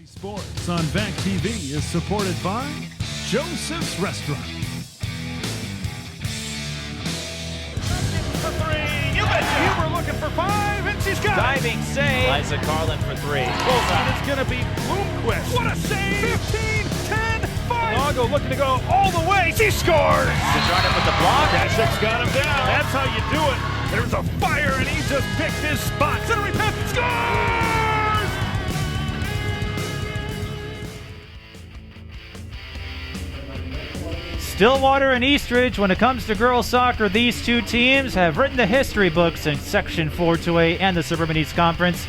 Sports on VAC TV is supported by Joseph's Restaurant. For three, you bet Huber looking for five, and she's got diving it. save. Liza Carlin for three. And it's going to be Bloomquist. What a save! 15, 10, 5. Lago looking to go all the way. She scores! Dejarno with the block. Kashuk's got him down. That's how you do it. There's a fire, and he just picked his spot. Center pass, scores! Stillwater and Eastridge, when it comes to girls soccer, these two teams have written the history books in Section 4-2A and the Suburban East Conference.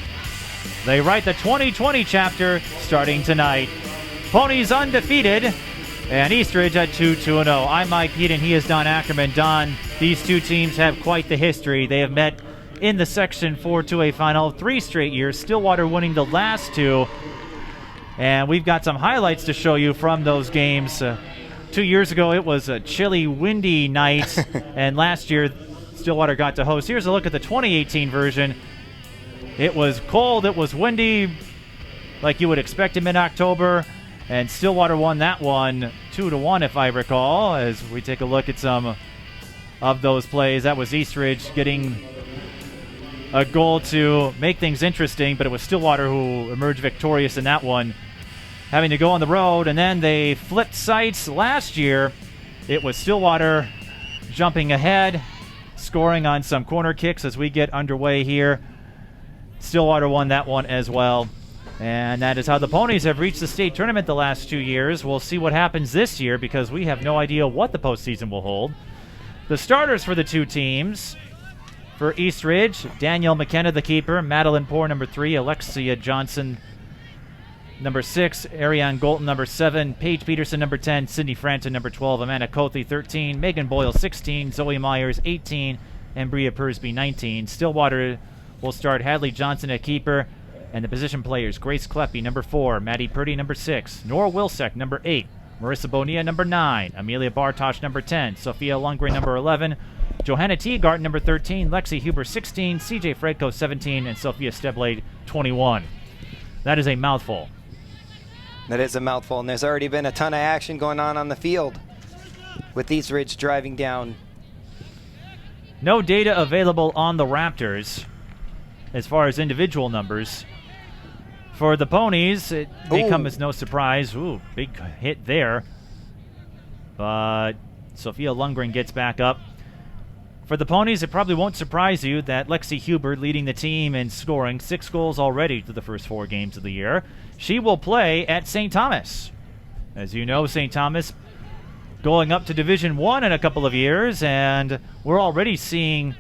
They write the 2020 chapter starting tonight. Ponies undefeated, and Eastridge at 2-2-0. I'm Mike Heaton, he is Don Ackerman. Don, these two teams have quite the history. They have met in the Section 4-2A final 3 straight years, Stillwater winning the last 2. And we've got some highlights to show you from those games. 2 years ago, it was a chilly, windy night, and last year, Stillwater got to host. Here's a look at the 2018 version. It was cold, it was windy, like you would expect in mid-October, and Stillwater won that one 2-1, if I recall, as we take a look at some of those plays. That was Eastridge getting a goal to make things interesting, but it was Stillwater who emerged victorious in that one, having to go on the road, and then they flipped sites last year. It was Stillwater jumping ahead, scoring on some corner kicks as we get underway here. Stillwater won that one as well. And that is how the Ponies have reached the state tournament the last 2 years. We'll see what happens this year because we have no idea what the postseason will hold. The starters for the two teams. For Eastridge, Danielle McKenna, the keeper, Madeline Poore, number 3, Alexia Johnson, number 6, Ariane Golton, number 7, Paige Peterson, number 10, Sydney Franton, number 12, Amanda Cothey, 13, Megan Boyle, 16, Zoe Myers, 18, and Bria Pursby, 19. Stillwater will start Hadley Johnson at keeper, and the position players, Grace Kleppe, number 4, Maddie Purdy, number 6, Nora Wilczek, number 8, Marissa Bonilla, number 9, Amelia Bartosh, number 10, Sophia Lundgren, number 11, Johanna Teagarten, number 13, Lexi Huber, 16, CJ Fredko, 17, and Sophia Steblade, 21. That is a mouthful. That is a mouthful, and there's already been a ton of action going on the field with Eastridge driving down. No data available on the Raptors as far as individual numbers. For the Ponies, it may come as no surprise. Ooh, big hit there. But Sophia Lundgren gets back up. For the Ponies, it probably won't surprise you that Lexi Huber leading the team in scoring 6 goals already through the first 4 games of the year. She will play at St. Thomas. As you know, St. Thomas going up to Division I in a couple of years, and we're already seeing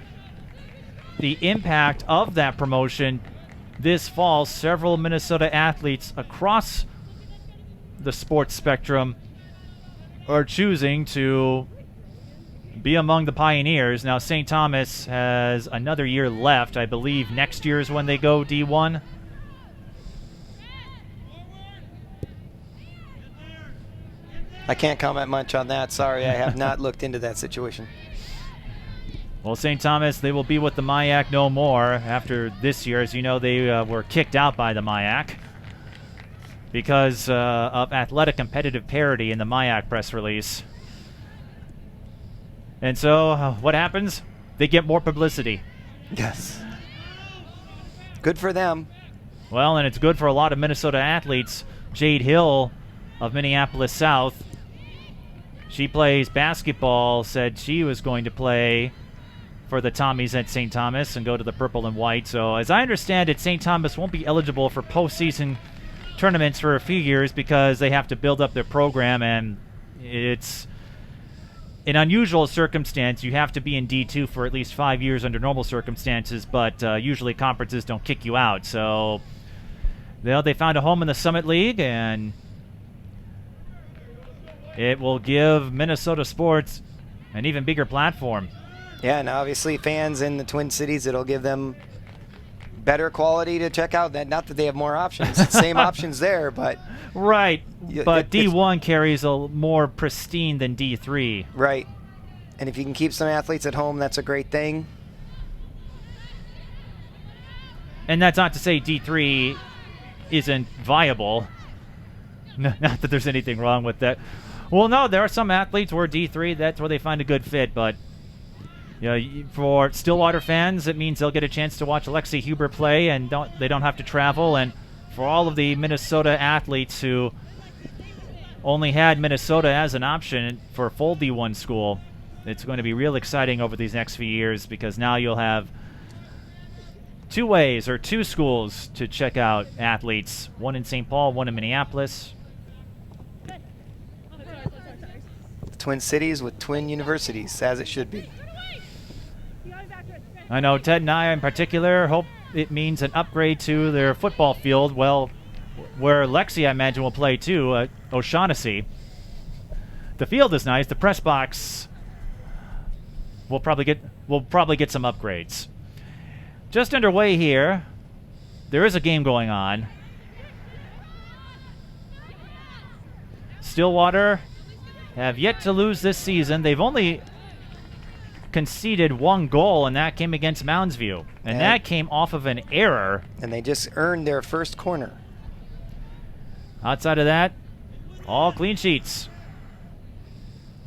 the impact of that promotion this fall. Several Minnesota athletes across the sports spectrum are choosing to be among the pioneers. Now, St. Thomas has another year left. I believe next year is when they go D1. I can't comment much on that. Sorry, I have not looked into that situation. Well, St. Thomas, they will be with the MIAC no more after this year. As you know, they were kicked out by the MIAC because of athletic competitive parity in the MIAC press release. And so what happens? They get more publicity. Yes. Good for them. Well, and it's good for a lot of Minnesota athletes. Jade Hill of Minneapolis South, she plays basketball, said she was going to play for the Tommies at St. Thomas and go to the purple and white. So as I understand it, St. Thomas won't be eligible for postseason tournaments for a few years because they have to build up their program, and it's an unusual circumstance. You have to be in D2 for at least 5 years under normal circumstances, but usually conferences don't kick you out. So they found a home in the Summit League, and it will give Minnesota sports an even bigger platform. Yeah, and obviously fans in the Twin Cities, it'll give them better quality to check out. Not that they have more options. Same options there, but... Right, but D1 carries a more pristine than D3. Right. And if you can keep some athletes at home, that's a great thing. And that's not to say D3 isn't viable. Not that there's anything wrong with that. Well, no, there are some athletes where D3, that's where they find a good fit, but for Stillwater fans, it means they'll get a chance to watch Lexi Huber play, and they don't have to travel. And for all of the Minnesota athletes who only had Minnesota as an option for full D1 school, it's going to be real exciting over these next few years, because now you'll have two ways or two schools to check out athletes, one in St. Paul, one in Minneapolis. Twin cities with twin universities, as it should be. I know Ted and I in particular hope it means an upgrade to their football field, well, where Lexi, I imagine, will play too, at O'Shaughnessy. The field is nice. The press box will probably get some upgrades. Just underway here. There is a game going on. Stillwater have yet to lose this season. They've only conceded one goal, and that came against Mounds View. And that came off of an error. And they just earned their first corner. Outside of that, all clean sheets.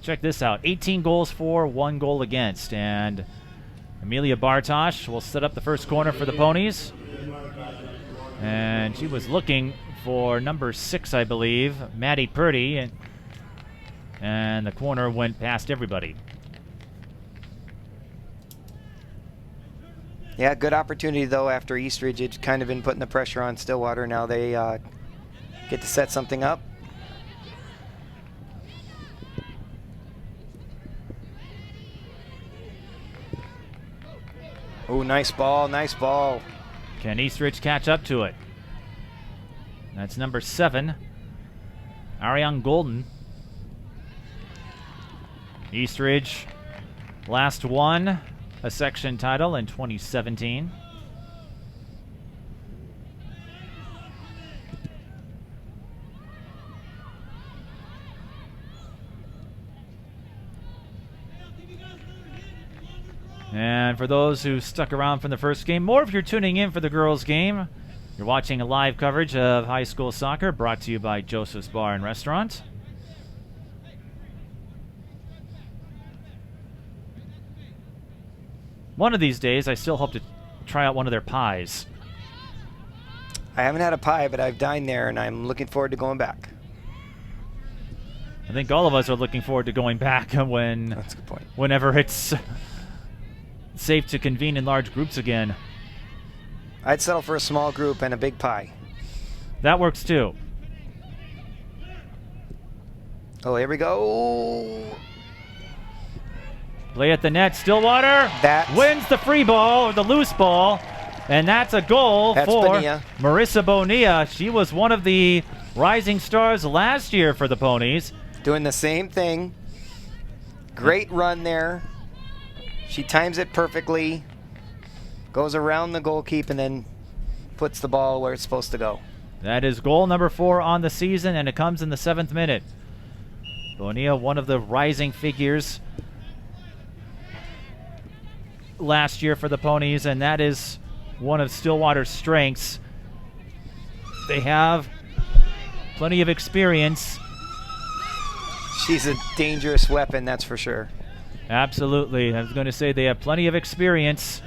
Check this out. 18 goals for, 1 goal against. And Amelia Bartosh will set up the first corner for the Ponies. And she was looking for number 6, I believe, Maddie Purdy. And the corner went past everybody. Yeah, good opportunity, though, after Eastridge had kind of been putting the pressure on Stillwater. Now they get to set something up. Oh, nice ball, nice ball. Can Eastridge catch up to it? That's number 7, Ariane Golden. Eastridge last won a section title in 2017. And for those who stuck around from the first game, more if you're tuning in for the girls' game, you're watching a live coverage of high school soccer brought to you by Joseph's Bar and Restaurant. One of these days, I still hope to try out one of their pies. I haven't had a pie, but I've dined there, and I'm looking forward to going back. I think all of us are looking forward to going back That's a good point. whenever it's safe to convene in large groups again. I'd settle for a small group and a big pie. That works too. Oh, here we go. Play at the net. Stillwater wins the free ball, or the loose ball, and that's a goal for Bonilla. Marissa Bonilla. She was one of the rising stars last year for the Ponies. Doing the same thing. Great run there. She times it perfectly. Goes around the goalkeep and then puts the ball where it's supposed to go. That is goal number 4 on the season, and it comes in the 7th minute. Bonilla, one of the rising figures last year for the Ponies, and that is one of Stillwater's strengths. They have plenty of experience. She's a dangerous weapon, that's for sure. Absolutely. I was going to say they have plenty of experience,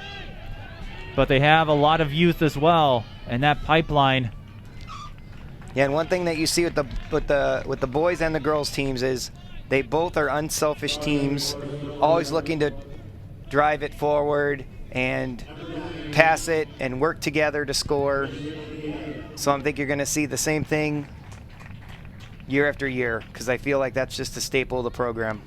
but they have a lot of youth as well, and that pipeline. Yeah, and one thing that you see with the boys and the girls teams is they both are unselfish teams, always looking to drive it forward and pass it and work together to score. So I think you're going to see the same thing year after year, because I feel like that's just a staple of the program.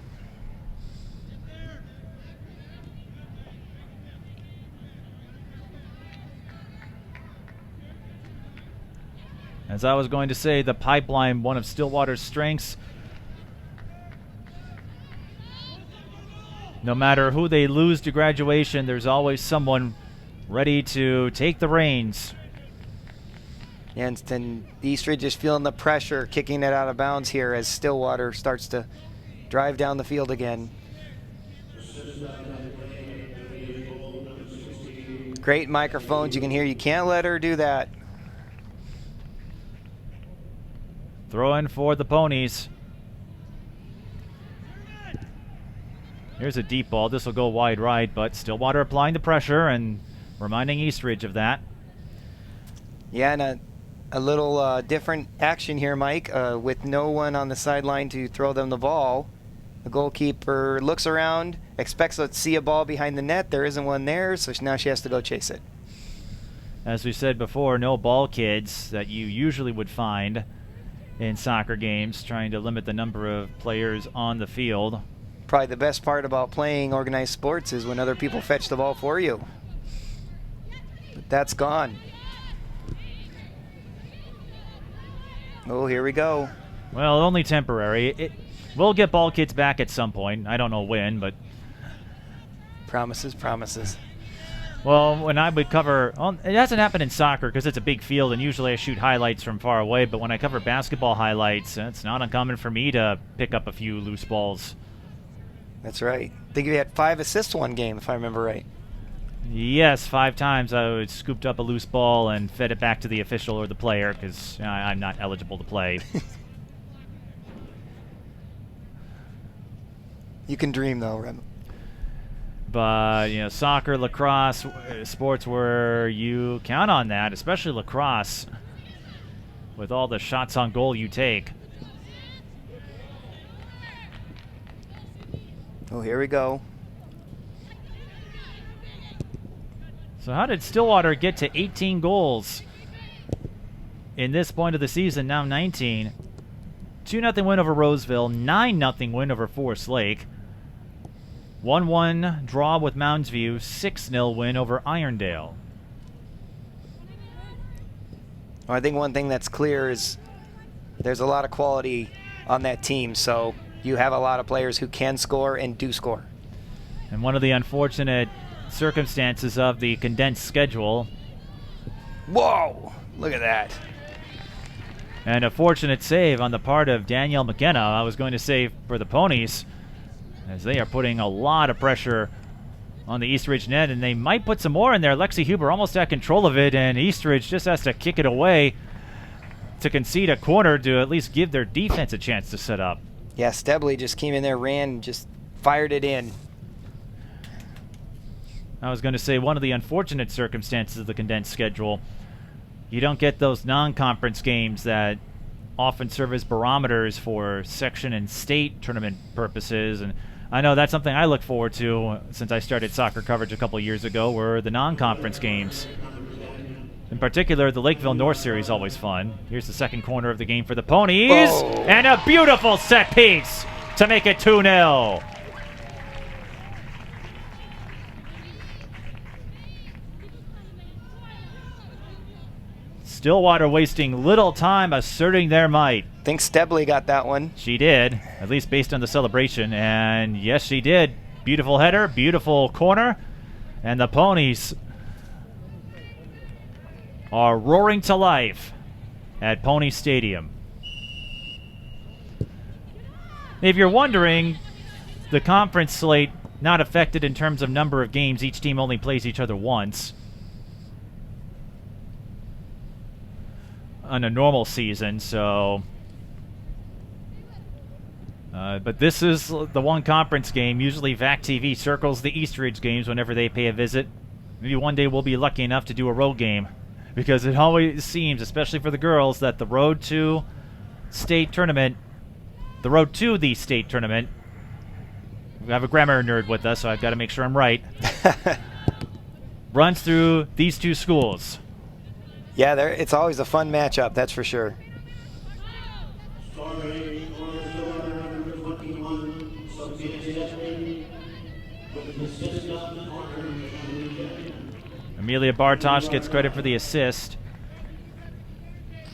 As I was going to say, the pipeline, one of Stillwater's strengths. No matter who they lose to graduation, there's always someone ready to take the reins. And then Eastridge is feeling the pressure, kicking it out of bounds here as Stillwater starts to drive down the field again. Great microphones you can hear. You can't let her do that. Throw in for the Ponies. Here's a deep ball. This will go wide right, but Stillwater applying the pressure and reminding Eastridge of that. Yeah, and a little different action here, Mike, with no one on the sideline to throw them the ball. The goalkeeper looks around, expects to see a ball behind the net. There isn't one there, so now she has to go chase it. As we said before, no ball kids that you usually would find in soccer games, trying to limit the number of players on the field. Probably the best part about playing organized sports is when other people fetch the ball for you. But that's gone. Oh, here we go. Well, only temporary. We'll get ball kids back at some point. I don't know when, but... Promises, promises. Well, when I would cover... Well, it hasn't happened in soccer because it's a big field, and usually I shoot highlights from far away, but when I cover basketball highlights, it's not uncommon for me to pick up a few loose balls. That's right. I think you had 5 assists one game, if I remember right. Yes, 5 times I scooped up a loose ball and fed it back to the official or the player because I'm not eligible to play. You can dream, though, Rem. But, soccer, lacrosse, sports where you count on that, especially lacrosse, with all the shots on goal you take. Oh, here we go. So how did Stillwater get to 18 goals in this point of the season, now 19? 2-0 win over Roseville, 9-0 win over Forest Lake, 1-1 draw with Mounds View, 6-0 win over Irondale. Well, I think one thing that's clear is there's a lot of quality on that team, so you have a lot of players who can score and do score. And one of the unfortunate circumstances of the condensed schedule. Whoa! Look at that. And a fortunate save on the part of Danielle McKenna. I was going to say for the Ponies, as they are putting a lot of pressure on the Eastridge net, and they might put some more in there. Lexi Huber almost had control of it, and Eastridge just has to kick it away to concede a corner to at least give their defense a chance to set up. Yeah, Stebley just came in there, ran, just fired it in. I was going to say one of the unfortunate circumstances of the condensed schedule, you don't get those non-conference games that often serve as barometers for section and state tournament purposes. And I know that's something I look forward to since I started soccer coverage a couple years ago, were the non-conference games. In particular, the Lakeville North Series is always fun. Here's the second corner of the game for the Ponies. Whoa. And a beautiful set piece to make it 2-0. Stillwater wasting little time asserting their might. I think Stebley got that one. She did, at least based on the celebration. And yes, she did. Beautiful header, beautiful corner. And the Ponies are roaring to life at Pony Stadium. If you're wondering, the conference slate not affected in terms of number of games. Each team only plays each other once on a normal season, so but this is the one conference game. Usually VAC TV circles the Eastridge games whenever they pay a visit. Maybe one day we'll be lucky enough to do a road game, because it always seems, especially for the girls, that the road to the state tournament, we have a grammar nerd with us, so I've got to make sure I'm right, runs through these two schools. Yeah, it's always a fun matchup, that's for sure. Amelia Bartosh gets credit for the assist.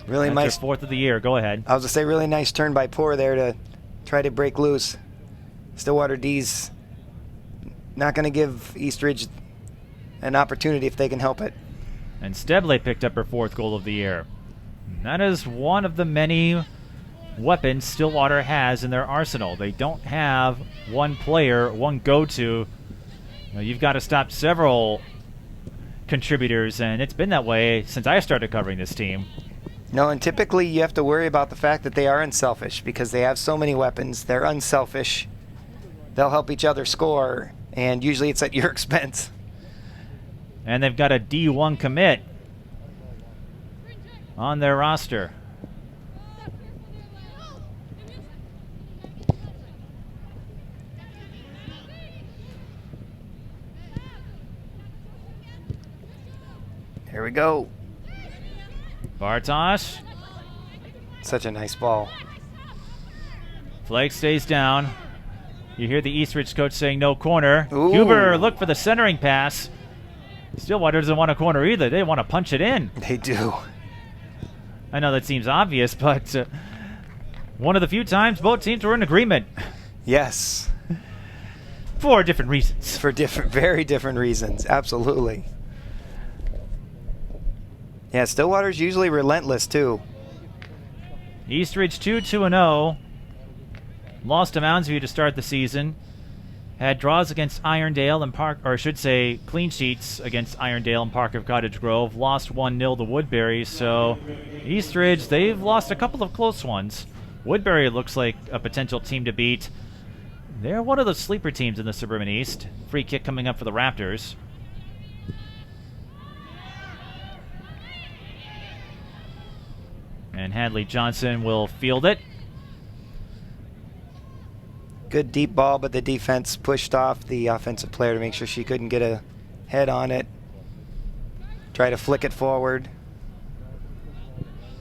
Really That's nice. her 4th of the year. Go ahead. I was going to say, really nice turn by Poor there to try to break loose. Stillwater D's not going to give Eastridge an opportunity if they can help it. And Stebley picked up her 4th goal of the year. That is one of the many weapons Stillwater has in their arsenal. They don't have one player, one go-to. You've got to stop several contributors, and it's been that way since I started covering this team. No, and typically you have to worry about the fact that they are unselfish because they have so many weapons. They're unselfish. They'll help each other score, and usually it's at your expense. And they've got a D1 commit on their roster. Here we go. Bartosz. Such a nice ball. Flake stays down. You hear the Eastridge coach saying no corner. Ooh. Huber look for the centering pass. Stillwater doesn't want a corner either. They want to punch it in. They do. I know that seems obvious, but one of the few times both teams were in agreement. Yes. For different reasons. For very different reasons. Absolutely. Yeah, Stillwater's usually relentless, too. Eastridge 2-2-0. Lost to Mounds View to start the season. Had draws against Irondale and clean sheets against Irondale and Park of Cottage Grove. Lost 1-0 to Woodbury. So Eastridge, they've lost a couple of close ones. Woodbury looks like a potential team to beat. They're one of the sleeper teams in the Suburban East. Free kick coming up for the Raptors. And Hadley Johnson will field it. Good deep ball, but the defense pushed off the offensive player to make sure she couldn't get a head on it. Try to flick it forward.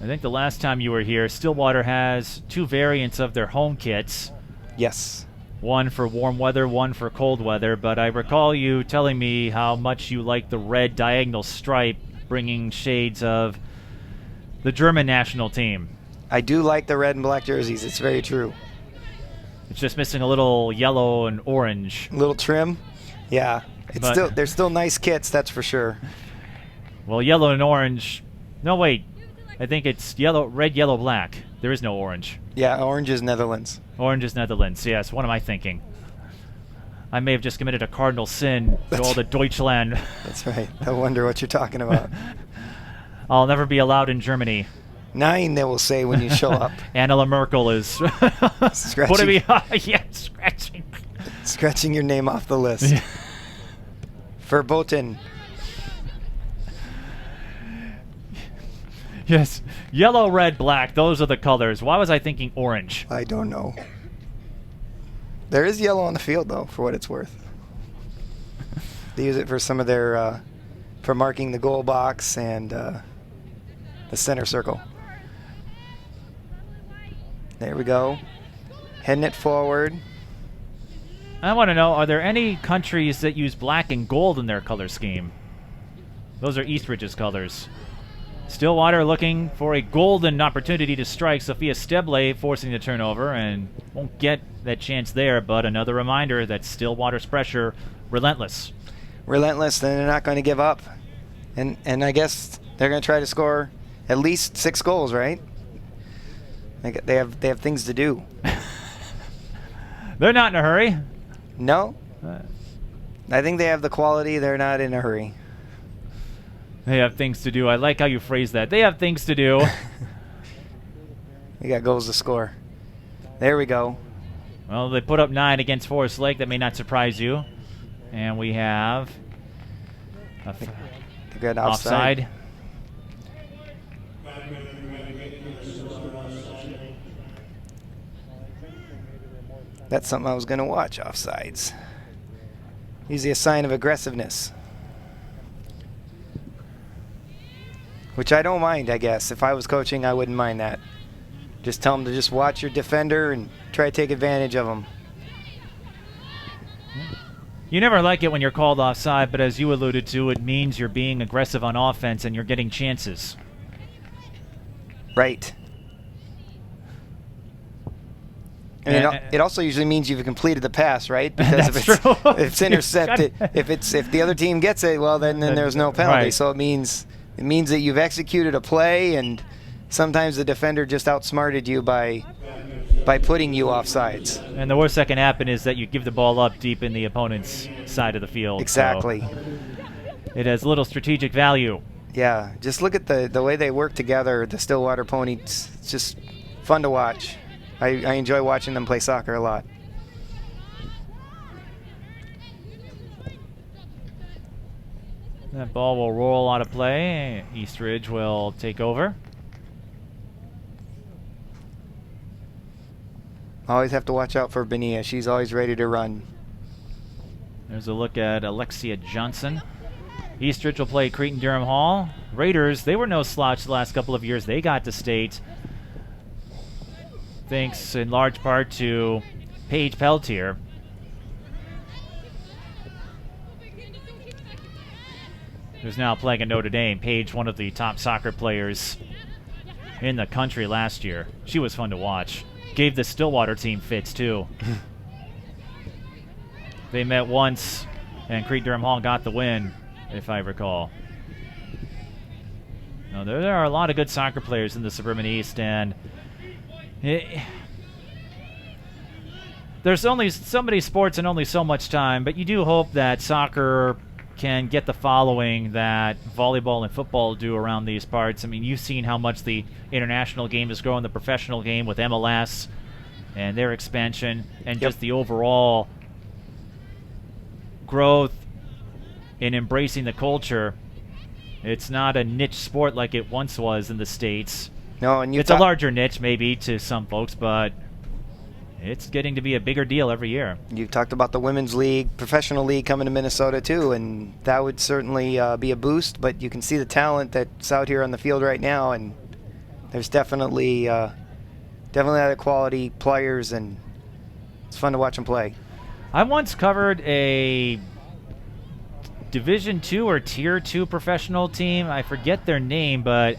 I think the last time you were here, Stillwater has two variants of their home kits. Yes. One for warm weather, one for cold weather. But I recall you telling me how much you like the red diagonal stripe, bringing shades of the German national team. I do like the red and black jerseys. It's very true. It's just missing a little yellow and orange. Little trim. Yeah. They're still nice kits, that's for sure. Well, yellow and orange. No, wait. I think it's red, yellow, black. There is no orange. Yeah, orange is Netherlands. Orange is Netherlands. Yes. What am I thinking? I may have just committed a cardinal sin to all the Deutschland. That's right. I wonder what you're talking about. I'll never be allowed in Germany. 9, they will say when you show up. Angela Merkel is Scratching. Yeah, scratching. Scratching your name off the list. Verboten. Yes, yellow, red, black. Those are the colors. Why was I thinking orange? I don't know. There is yellow on the field, though, for what it's worth. They use it for some of their, for marking the goal box and the center circle. There we go. Heading it forward. I want to know, are there any countries that use black and gold in their color scheme? Those are Eastridge's colors. Stillwater looking for a golden opportunity to strike. Sophia Steble forcing the turnover and won't get that chance there, but another reminder that Stillwater's pressure, relentless. Relentless, then they're not going to give up. And I guess they're going to try to score at least 6 goals, right? They have things to do. They're not in a hurry. No. I think they have the quality. They're not in a hurry. They have things to do. I like how you phrase that. They have things to do. We got goals to score. There we go. Well, they put up 9 against Forest Lake. That may not surprise you. And we have They got offside. That's something I was going to watch, offsides. Usually a sign of aggressiveness. Which I don't mind, I guess. If I was coaching, I wouldn't mind that. Just tell them to just watch your defender and try to take advantage of them. You never like it when you're called offside, but as you alluded to, it means you're being aggressive on offense and you're getting chances. Right. And it also usually means you've completed the pass, right? Because if it's intercepted, if the other team gets it, well, then there's no penalty. Right. So it means that you've executed a play, and sometimes the defender just outsmarted you by putting you offsides. And the worst that can happen is that you give the ball up deep in the opponent's side of the field. Exactly. So it has little strategic value. Yeah, just look at the way they work together, the Stillwater Ponies. It's just fun to watch. I enjoy watching them play soccer a lot. That ball will roll out of play. Eastridge will take over. Always have to watch out for Bonilla. She's always ready to run. There's a look at Alexia Johnson. Eastridge will play Cretin-Durham Hall. Raiders, they were no slouch the last couple of years. They got to state thanks in large part to Paige Peltier. Who's now playing at Notre Dame. Paige, one of the top soccer players in the country last year. She was fun to watch. Gave the Stillwater team fits, too. They met once, and Cretin-Durham Hall got the win, if I recall. No, there are a lot of good soccer players in the Suburban East, and there's only so many sports and only so much time, but you do hope that soccer can get the following that volleyball and football do around these parts. I mean, you've seen how much the international game is growing, the professional game with MLS and their expansion, and just the overall growth in embracing the culture. It's not a niche sport like it once was in the States. No, and it's a larger niche maybe to some folks, but it's getting to be a bigger deal every year. You've talked about the Women's League, professional league coming to Minnesota too, and that would certainly be a boost, but you can see the talent that's out here on the field right now, and there's definitely other quality players, and it's fun to watch them play. I once covered a Division II or Tier 2 professional team. I forget their name, but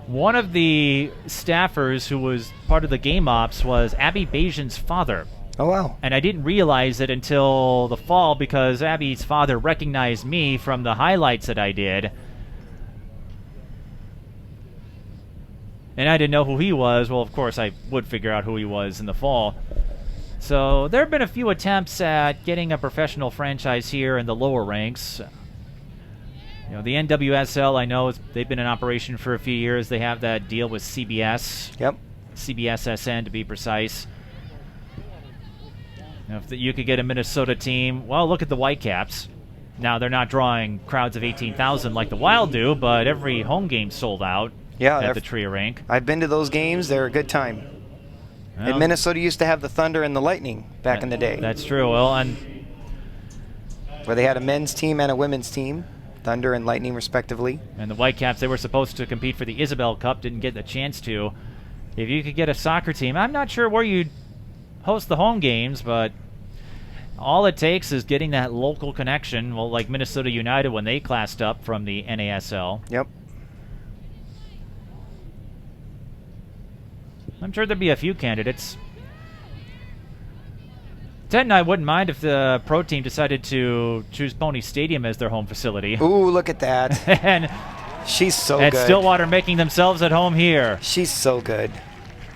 one of the staffers who was part of the game ops was Abby Bajan's father. Oh, wow. And I didn't realize it until the fall because Abby's father recognized me from the highlights that I did. And I didn't know who he was. Well, of course, I would figure out who he was in the fall. So there have been a few attempts at getting a professional franchise here in the lower ranks. You know, the NWSL, I know they've been in operation for a few years. They have that deal with CBS. Yep. CBSSN to be precise. You know, if you could get a Minnesota team, well, look at the Whitecaps. Now, they're not drawing crowds of 18,000 like the Wild do, but every home game sold out at the Tria rink. I've been to those games. They're a good time. Well, and Minnesota used to have the Thunder and the Lightning back in the day. That's true. Well, and where they had a men's team and a women's team, Thunder and Lightning respectively. And the Whitecaps, they were supposed to compete for the Isabel Cup, didn't get the chance to. If you could get a soccer team, I'm not sure where you'd host the home games, but all it takes is getting that local connection. Well, like Minnesota United when they classed up from the NASL. Yep. I'm sure there'd be a few candidates. Ted and I wouldn't mind if the pro team decided to choose Pony Stadium as their home facility. Ooh, look at that. And she's so good. And Stillwater making themselves at home here. She's so good.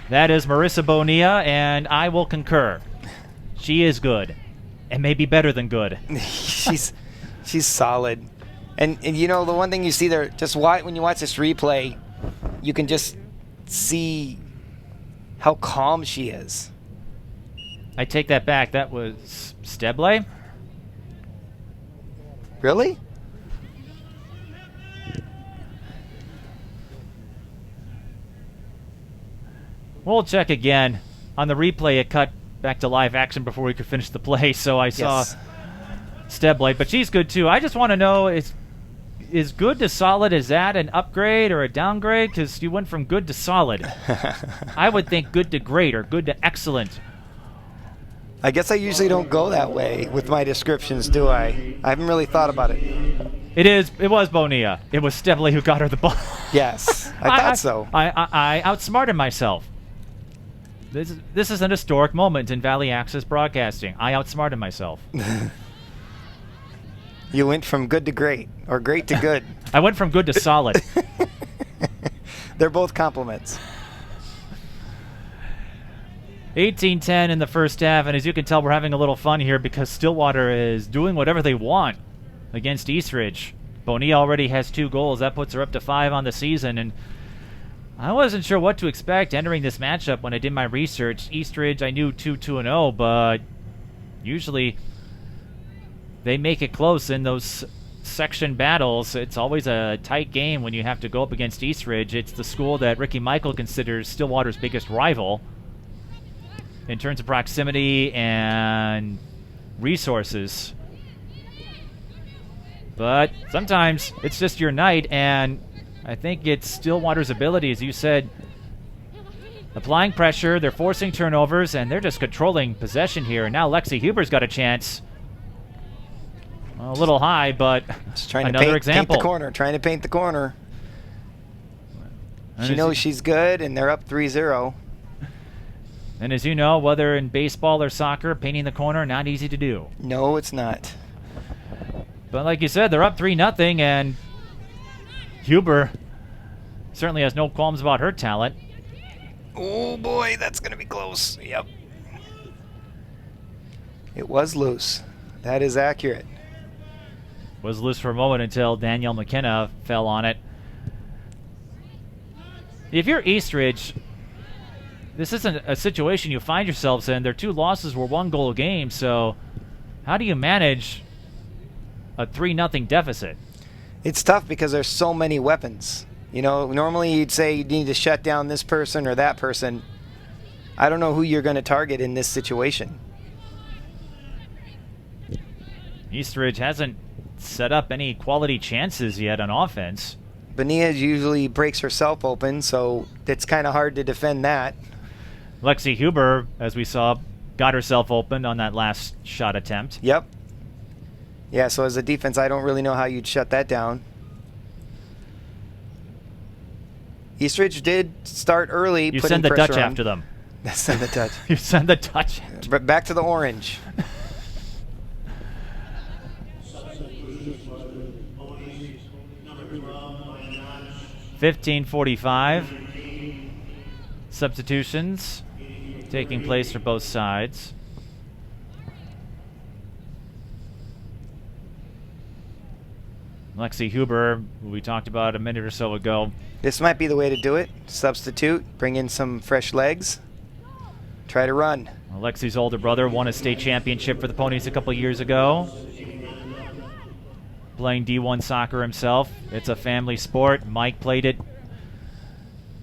That is Marissa Bonilla, and I will concur. She is good, and maybe better than good. she's solid. And you know, the one thing you see there, just when you watch this replay, you can just see how calm she is. I take that back. That was Steble? Really? We'll check again. On the replay, it cut back to live action before we could finish the play, so I saw Steble. But she's good, too. I just want to know, is good to solid, is that an upgrade or a downgrade? Because you went from good to solid. I would think good to great or good to excellent. I guess I usually don't go that way with my descriptions, do I? I haven't really thought about it. It was Bonilla. It was Steble who got her the ball. Yes, I thought so. I outsmarted myself. This is an historic moment in Valley Access broadcasting. I outsmarted myself. You went from good to great, or great to good. I went from good to solid. They're both compliments. 18-10 in the first half, and as you can tell, we're having a little fun here because Stillwater is doing whatever they want against Eastridge. Bonilla already has 2 goals. That puts her up to 5 on the season. And I wasn't sure what to expect entering this matchup when I did my research. Eastridge, I knew 2-2-0, but usually they make it close in those section battles. It's always a tight game when you have to go up against Eastridge. It's the school that Ricky Michael considers Stillwater's biggest rival in terms of proximity and resources. But sometimes it's just your night, and I think it's Stillwater's ability, as you said, applying pressure, they're forcing turnovers, and they're just controlling possession here. And now Lexi Huber's got a chance. A little high, but just trying another to example. Paint the corner, trying to paint the corner. And she knows she's good, and they're up 3-0. And as you know, whether in baseball or soccer, painting the corner, not easy to do. No, it's not. But like you said, they're up 3-0, and Huber certainly has no qualms about her talent. Oh boy, that's going to be close. Yep. It was loose. That is accurate. Was loose for a moment until Danielle McKenna fell on it. If you're Eastridge, this isn't a situation you find yourselves in. Their 2 losses were 1-goal game, so how do you manage a 3-0 deficit? It's tough because there's so many weapons. You know, normally you'd say you need to shut down this person or that person. I don't know who you're going to target in this situation. Eastridge hasn't set up any quality chances yet on offense. Bonilla usually breaks herself open, so it's kind of hard to defend that. Lexi Huber, as we saw, got herself open on that last shot attempt. Yep. Yeah, so as a defense, I don't really know how you'd shut that down. Eastridge did start early. You send the Dutch after them. Send the Dutch. You send the Dutch. Back to the orange. 15:45. Substitutions taking place for both sides. Lexi Huber, who we talked about a minute or so ago. This might be the way to do it. Substitute, bring in some fresh legs, try to run. Lexi's older brother won a state championship for the Ponies a couple years ago. Playing D1 soccer himself. It's a family sport. Mike played it.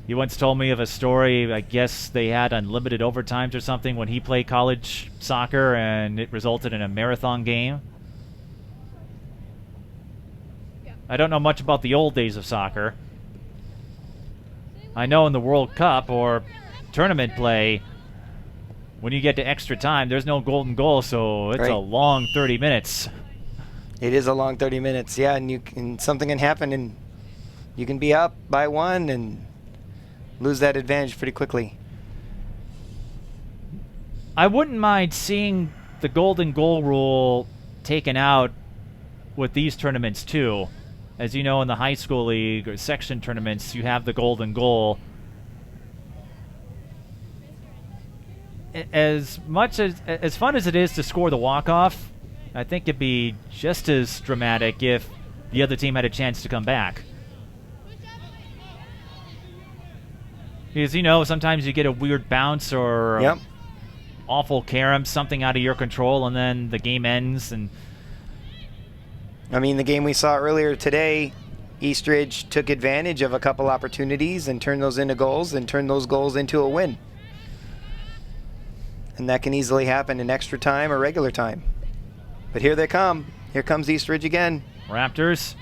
He once told me of a story, I guess they had unlimited overtimes or something when he played college soccer, and it resulted in a marathon game. I don't know much about the old days of soccer. I know in the World Cup or tournament play, when you get to extra time, there's no golden goal, so it's a long 30 minutes. It is a long 30 minutes, yeah, and something can happen, and you can be up by 1 and lose that advantage pretty quickly. I wouldn't mind seeing the golden goal rule taken out with these tournaments too. As you know, in the high school league or section tournaments, you have the golden goal. As fun as it is to score the walk-off, I think it'd be just as dramatic if the other team had a chance to come back. Because, you know, sometimes you get a weird bounce or awful carom, something out of your control, and then the game ends. And I mean, the game we saw earlier today, Eastridge took advantage of a couple opportunities and turned those into goals and turned those goals into a win. And that can easily happen in extra time or regular time. But here they come. Here comes Eastridge again. Raptors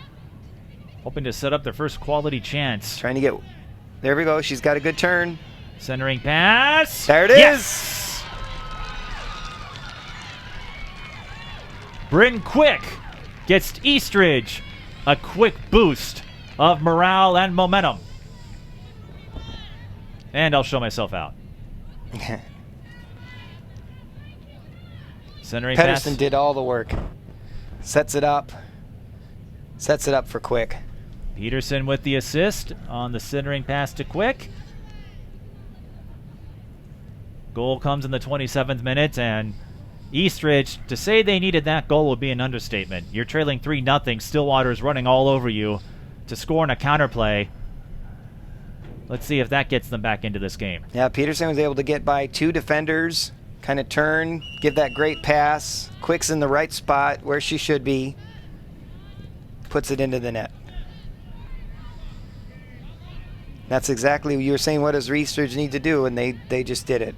hoping to set up their first quality chance. Trying to get... There we go. She's got a good turn. Centering pass. There it is. Yes! Bryn Quick gets Eastridge a quick boost of morale and momentum. And I'll show myself out. Centering Pedersen pass. did all the work. Sets it up. Sets it up for Quick. Peterson with the assist on the centering pass to Quick. Goal comes in the 27th minute, and Eastridge, to say they needed that goal would be an understatement. You're trailing 3-0. Stillwater's running all over you to score in a counterplay. Let's see if that gets them back into this game. Yeah, Peterson was able to get by 2 defenders, kind of turn, give that great pass. Quick's in the right spot where she should be. Puts it into the net. That's exactly what you were saying. What does Eastridge need to do? And they just did it.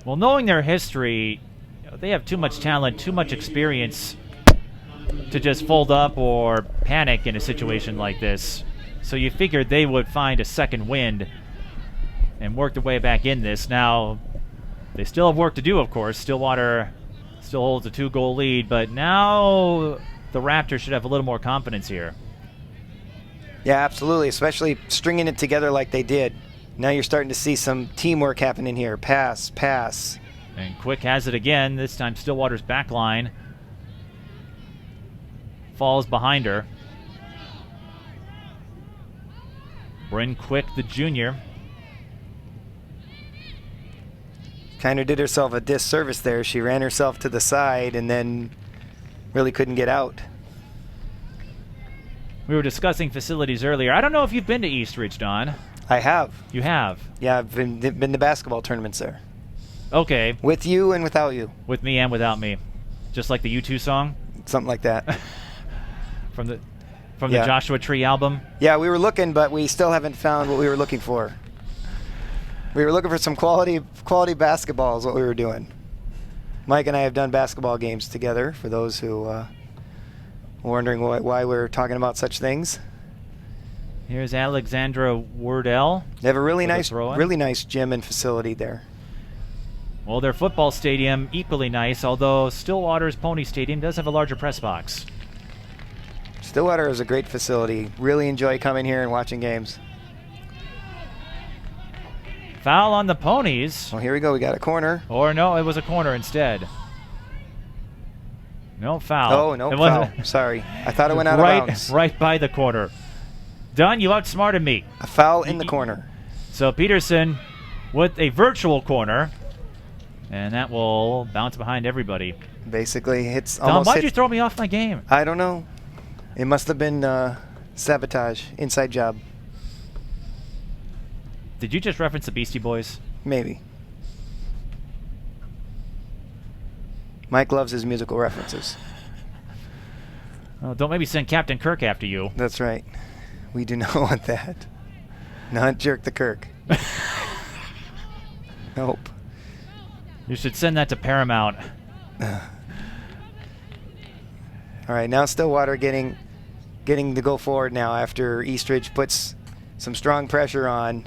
Well, knowing their history, they have too much talent, too much experience to just fold up or panic in a situation like this. So you figured they would find a second wind and work their way back in this. Now, they still have work to do, of course. Stillwater still holds a 2-goal lead, but now the Raptors should have a little more confidence here. Yeah, absolutely, especially stringing it together like they did. Now you're starting to see some teamwork happening here. Pass, pass. And Quick has it again. This time Stillwater's back line falls behind her. Bryn Quick, the junior. Kind of did herself a disservice there. She ran herself to the side and then really couldn't get out. We were discussing facilities earlier. I don't know if you've been to Eastridge, Don. I have. You have? Yeah, I've been to basketball tournaments there. Okay. With you and without you. With me and without me. Just like the U2 song? Something like that. From the Joshua Tree album? Yeah, we were looking, but we still haven't found what we were looking for. We were looking for some quality basketball is what we were doing. Mike and I have done basketball games together, for those who were wondering why we're talking about such things. Here's Alexandra Wardell. They have a really nice gym and facility there. Well, their football stadium, equally nice, although Stillwater's Pony Stadium does have a larger press box. Stillwater is a great facility. Really enjoy coming here and watching games. Foul on the Ponies. Oh, here we go. We got a corner. Or no, it was a corner instead. No foul. Oh, no foul. Sorry. I thought it went out of bounds. Right by the corner. Don, you outsmarted me. A foul in the corner. So Peterson with a virtual corner, and that will bounce behind everybody. Basically, hits Don, almost. why'd you throw me off my game? I don't know. It must have been sabotage, inside job. Did you just reference the Beastie Boys? Maybe. Mike loves his musical references. Oh, don't maybe send Captain Kirk after you. That's right. We do not want that. Not Jerk the Kirk. Nope. You should send that to Paramount. All right, now Stillwater getting to go forward now after Eastridge puts some strong pressure on.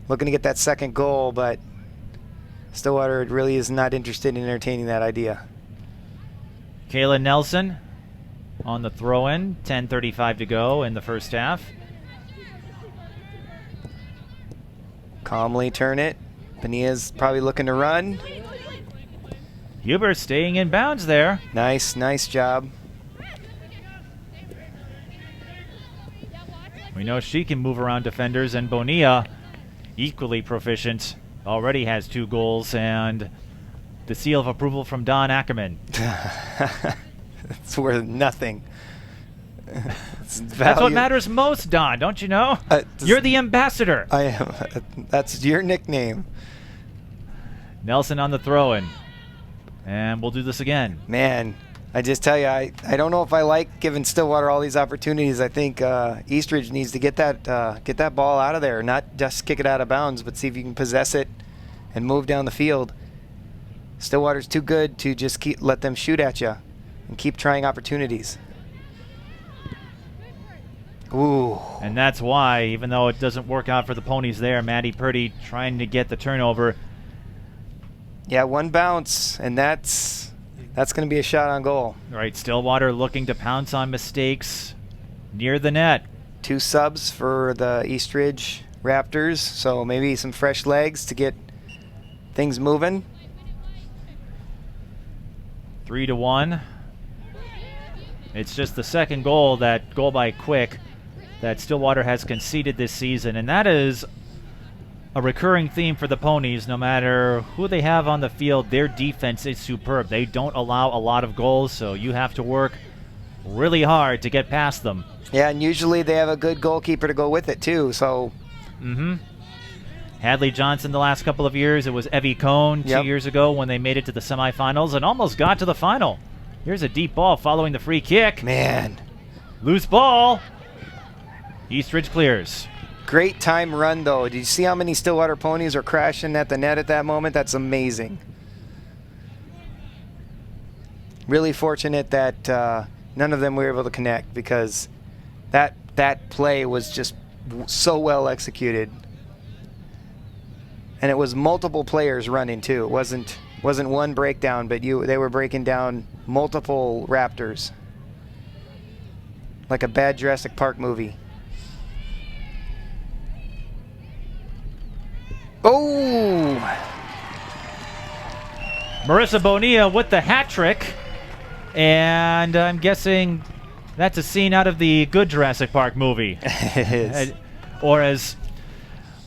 Looking to get that second goal, but Stillwater really is not interested in entertaining that idea. Kayla Nelson on the throw-in. 10:35 to go in the first half. Calmly turn it. Pania's probably looking to run. Huber staying in bounds there. Nice job. We know she can move around defenders, and Bonilla, equally proficient, already has 2 goals and the seal of approval from Don Ackerman. It's worth nothing. That's what matters most, Don, don't you know? You're the ambassador. I am. That's your nickname. Nelson on the throw-in. And we'll do this again. Man, I just tell you, I don't know if I like giving Stillwater all these opportunities. I think Eastridge needs to get that ball out of there, not just kick it out of bounds, but see if you can possess it and move down the field. Stillwater's too good to just let them shoot at you and keep trying opportunities. Ooh. And that's why, even though it doesn't work out for the Ponies there, Maddie Purdy trying to get the turnover. Yeah, one bounce, and that's going to be a shot on goal. Right, Stillwater looking to pounce on mistakes near the net. 2 subs for the Eastridge Raptors, so maybe some fresh legs to get things moving. 3-1. It's just the second goal by Quick, that Stillwater has conceded this season, and that is a recurring theme for the Ponies. No matter who they have on the field, their defense is superb. They don't allow a lot of goals, so you have to work really hard to get past them. Yeah, and usually they have a good goalkeeper to go with it too. So. Hadley Johnson the last couple of years. It was Evie Cohn 2 years ago when they made it to the semifinals and almost got to the final. Here's a deep ball following the free kick. Man. Loose ball. Eastridge clears. Great time run, though. Did you see how many Stillwater Ponies are crashing at the net at that moment? That's amazing. Really fortunate that none of them were able to connect, because that play was just so well executed. And it was multiple players running too. It wasn't one breakdown, but they were breaking down multiple Raptors. Like a bad Jurassic Park movie. Oh! Marissa Bonilla with the hat trick. And I'm guessing that's a scene out of the good Jurassic Park movie. It is. Or as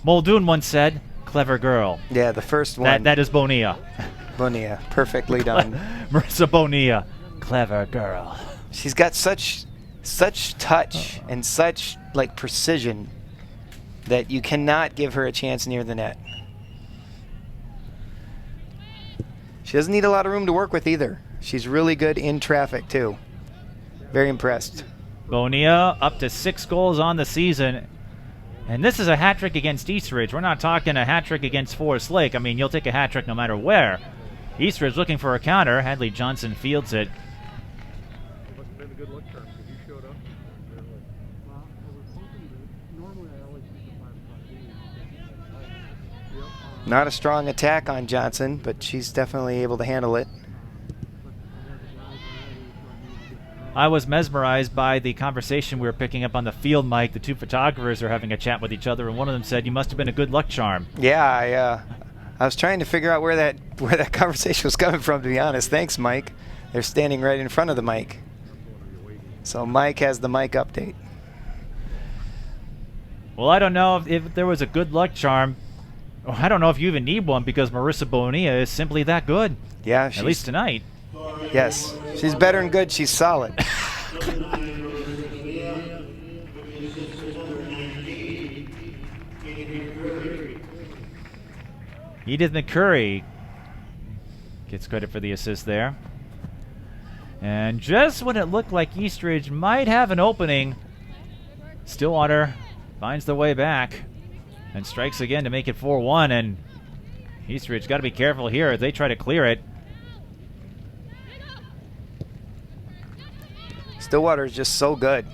Muldoon once said, clever girl. Yeah, the first one. That is Bonilla. Bonilla, perfectly done. Marissa Bonilla, clever girl. She's got such touch and such like precision that you cannot give her a chance near the net. She doesn't need a lot of room to work with either. She's really good in traffic too. Very impressed. Bonilla up to 6 goals on the season. And this is a hat trick against Eastridge. We're not talking a hat trick against Forest Lake. I mean, you'll take a hat trick no matter where. Eastridge looking for a counter. Hadley Johnson fields it. Must have been a good look term because you showed up. Not a strong attack on Johnson, but she's definitely able to handle it. I was mesmerized by the conversation we were picking up on the field mic. The two photographers are having a chat with each other, and one of them said, "You must have been a good luck charm." Yeah, I was trying to figure out where that conversation was coming from, to be honest. Thanks, Mike. They're standing right in front of the mic. So Mike has the mic update. Well, I don't know if there was a good luck charm. I don't know if you even need one, because Marissa Bonilla is simply that good. Yeah, at least tonight. Yes, she's better than good. She's solid. Edith McCurry gets credit for the assist there. And just when it looked like Eastridge might have an opening, Stillwater finds the way back and strikes again to make it 4-1. And Eastridge got to be careful here as they try to clear it. Stillwater is just so good.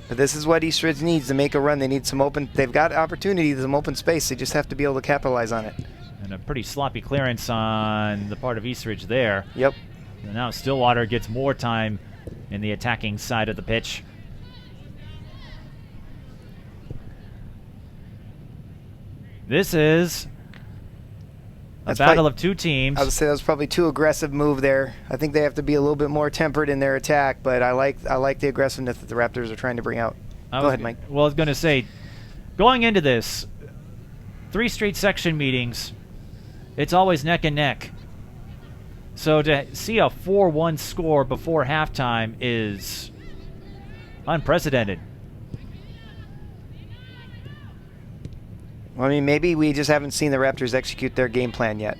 But this is what Eastridge needs to make a run. They need some open. They've got opportunity, some open space. They just have to be able to capitalize on it. And a pretty sloppy clearance on the part of Eastridge there. Yep. And now Stillwater gets more time in the attacking side of the pitch. This is a battle of two teams. I would say that was probably too aggressive move there. I think they have to be a little bit more tempered in their attack, but I like the aggressiveness that the Raptors are trying to bring out. Go ahead, Mike. Well, I was going to say, going into this, 3 straight section meetings, it's always neck and neck. So to see a 4-1 score before halftime is unprecedented. Well, I mean, maybe we just haven't seen the Raptors execute their game plan yet.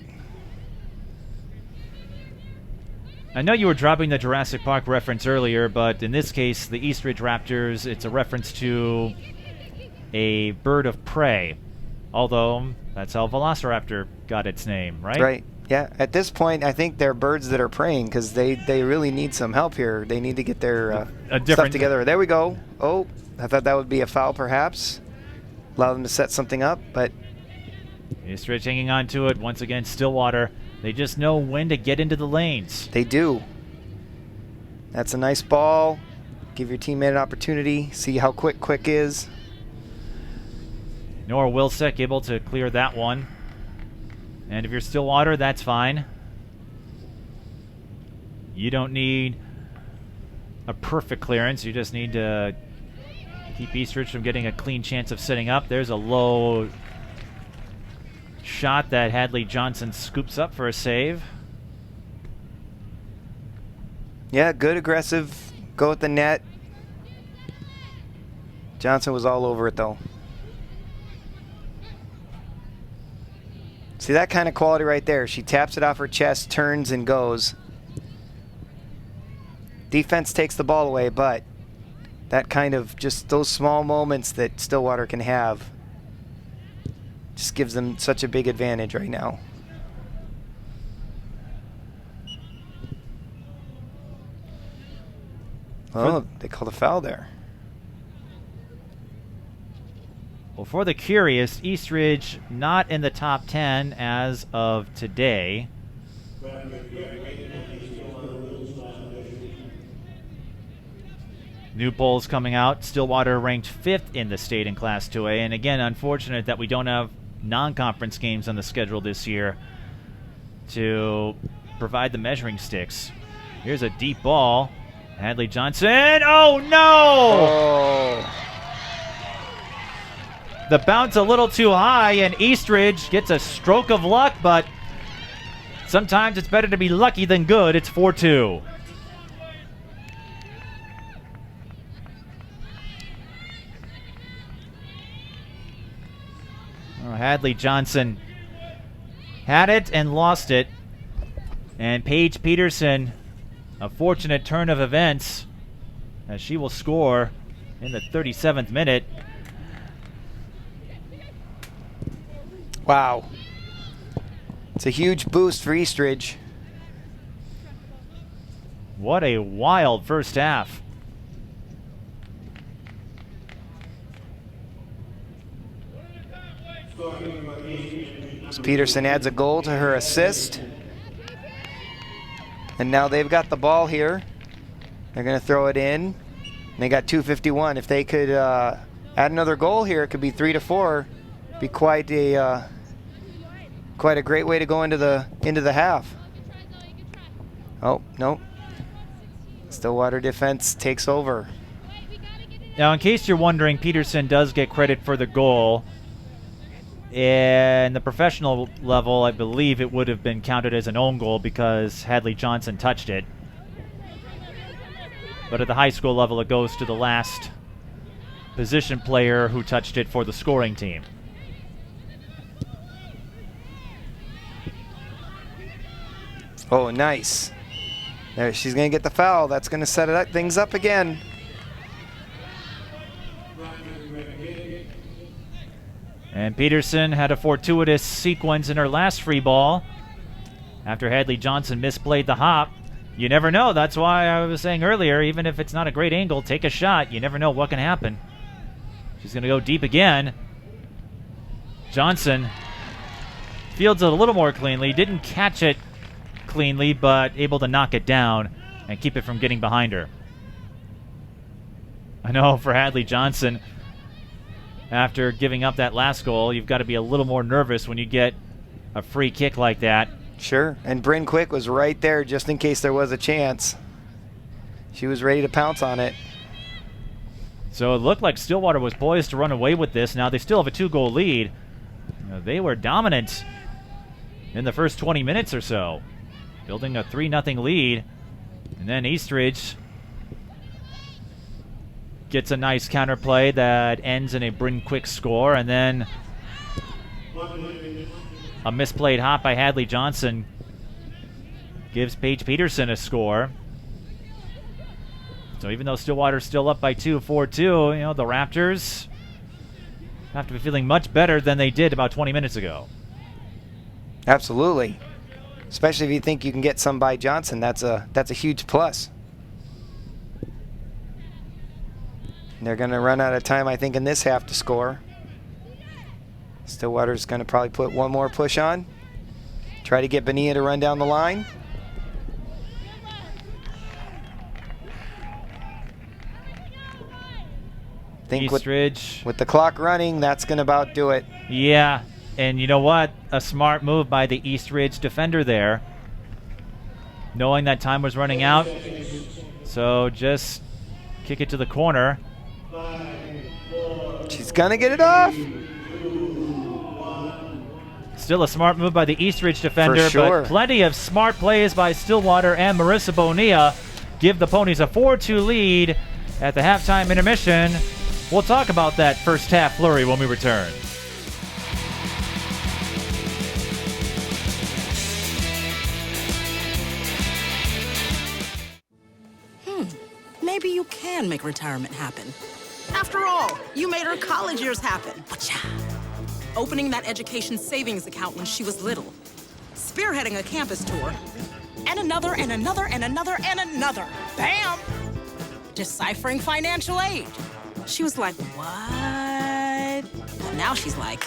I know you were dropping the Jurassic Park reference earlier, but in this case, the Eastridge Raptors, it's a reference to a bird of prey. Although, that's how Velociraptor got its name, right? Right. Yeah. At this point, I think they're birds that are preying, because they really need some help here. They need to get their stuff together. There we go. Oh, I thought that would be a foul, perhaps. Allow them to set something up, but Eastridge hanging on to it. Once again, Stillwater. They just know when to get into the lanes. They do. That's a nice ball. Give your teammate an opportunity. See how quick is. Nora Wilczek able to clear that one. And if you're Stillwater, that's fine. You don't need a perfect clearance. You just need to keep Eastridge from getting a clean chance of sitting up. There's a low shot that Hadley Johnson scoops up for a save. Yeah, good aggressive go at the net. Johnson was all over it though. See that kind of quality right there. She taps it off her chest, turns and goes. Defense takes the ball away, but that kind of just those small moments that Stillwater can have just gives them such a big advantage right now. Oh, they called a foul there. Well, for the curious, Eastridge not in the top 10 as of today. New polls coming out. Stillwater ranked 5th in the state in Class 2A. And again, unfortunate that we don't have non-conference games on the schedule this year to provide the measuring sticks. Here's a deep ball. Hadley Johnson. Oh, no! Oh. The bounce a little too high, and Eastridge gets a stroke of luck, but sometimes it's better to be lucky than good. It's 4-2. Oh, Hadley Johnson had it and lost it. And Paige Peterson, a fortunate turn of events, as she will score in the 37th minute. Wow. It's a huge boost for Eastridge. What a wild first half. As Peterson adds a goal to her assist. And now they've got the ball here. They're going to throw it in. And they got 2:51. If they could add another goal here, it could be 3-4. Be quite a great way to go into the half. Oh, nope. Stillwater defense takes over. Now, in case you're wondering, Peterson does get credit for the goal. In the professional level, I believe it would have been counted as an own goal because Hadley Johnson touched it. But at the high school level, it goes to the last position player who touched it for the scoring team. Oh, nice. There, she's going to get the foul. That's going to set things up again. And Peterson had a fortuitous sequence in her last free ball after Hadley Johnson misplayed the hop. You never know. That's why I was saying earlier, even if it's not a great angle, take a shot. You never know what can happen. She's going to go deep again. Johnson fields it a little more cleanly. Didn't catch it cleanly, but able to knock it down and keep it from getting behind her. I know for Hadley Johnson, after giving up that last goal, you've got to be a little more nervous when you get a free kick like that. Sure, and Bryn Quick was right there just in case there was a chance. She was ready to pounce on it. So it looked like Stillwater was poised to run away with this. Now they still have a 2-goal lead. They were dominant in the first 20 minutes or so, building a 3-0 lead. And then Eastridge gets a nice counterplay that ends in a Bryn Quick score, and then a misplayed hop by Hadley Johnson gives Paige Peterson a score. So even though Stillwater's still up by 2, 4-2, the Raptors have to be feeling much better than they did about 20 minutes ago. Absolutely. Especially if you think you can get some by Johnson, that's a huge plus. And they're going to run out of time, I think, in this half to score. Stillwater's going to probably put one more push on. Try to get Bonilla to run down the line. I think Eastridge. with the clock running, that's going to about do it. Yeah, and you know what? A smart move by the Eastridge defender there, knowing that time was running out. So just kick it to the corner. gonna get it off. Still a smart move by the Eastridge defender, For sure. but plenty of smart plays by Stillwater and Marissa Bonilla give the Ponies a 4-2 lead at the halftime intermission. We'll talk about that first half flurry when we return. Maybe you can make retirement happen. After all, you made her college years happen. Opening that education savings account when she was little. Spearheading a campus tour. And another, and another, and another, and another. Bam! Deciphering financial aid. She was like, what? But now she's like,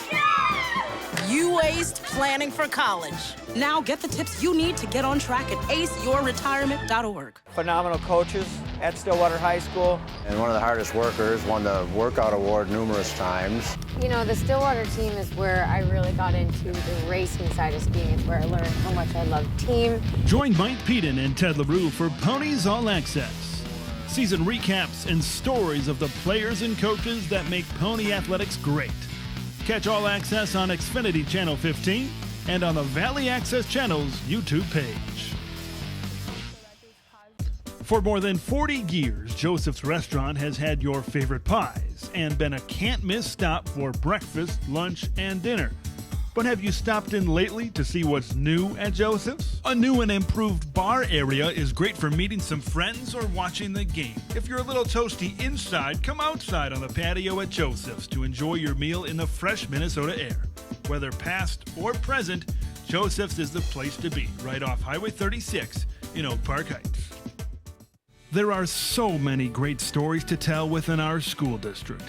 you aced planning for college. Now get the tips you need to get on track at aceyourretirement.org. Phenomenal coaches at Stillwater High School. And one of the hardest workers, won the workout award numerous times. You know, the Stillwater team is where I really got into the racing side of skiing. It's where I learned how much I love team. Join Mike Peden and Ted LaRue for Ponies All Access. Season recaps and stories of the players and coaches that make pony athletics great. Catch All Access on Xfinity Channel 15 and on the Valley Access Channel's YouTube page. For more than 40 years, Joseph's Restaurant has had your favorite pies and been a can't-miss stop for breakfast, lunch, and dinner. But have you stopped in lately to see what's new at Joseph's? A new and improved bar area is great for meeting some friends or watching the game. If you're a little toasty inside, come outside on the patio at Joseph's to enjoy your meal in the fresh Minnesota air. Whether past or present, Joseph's is the place to be, right off Highway 36 in Oak Park Heights. There are so many great stories to tell within our school district.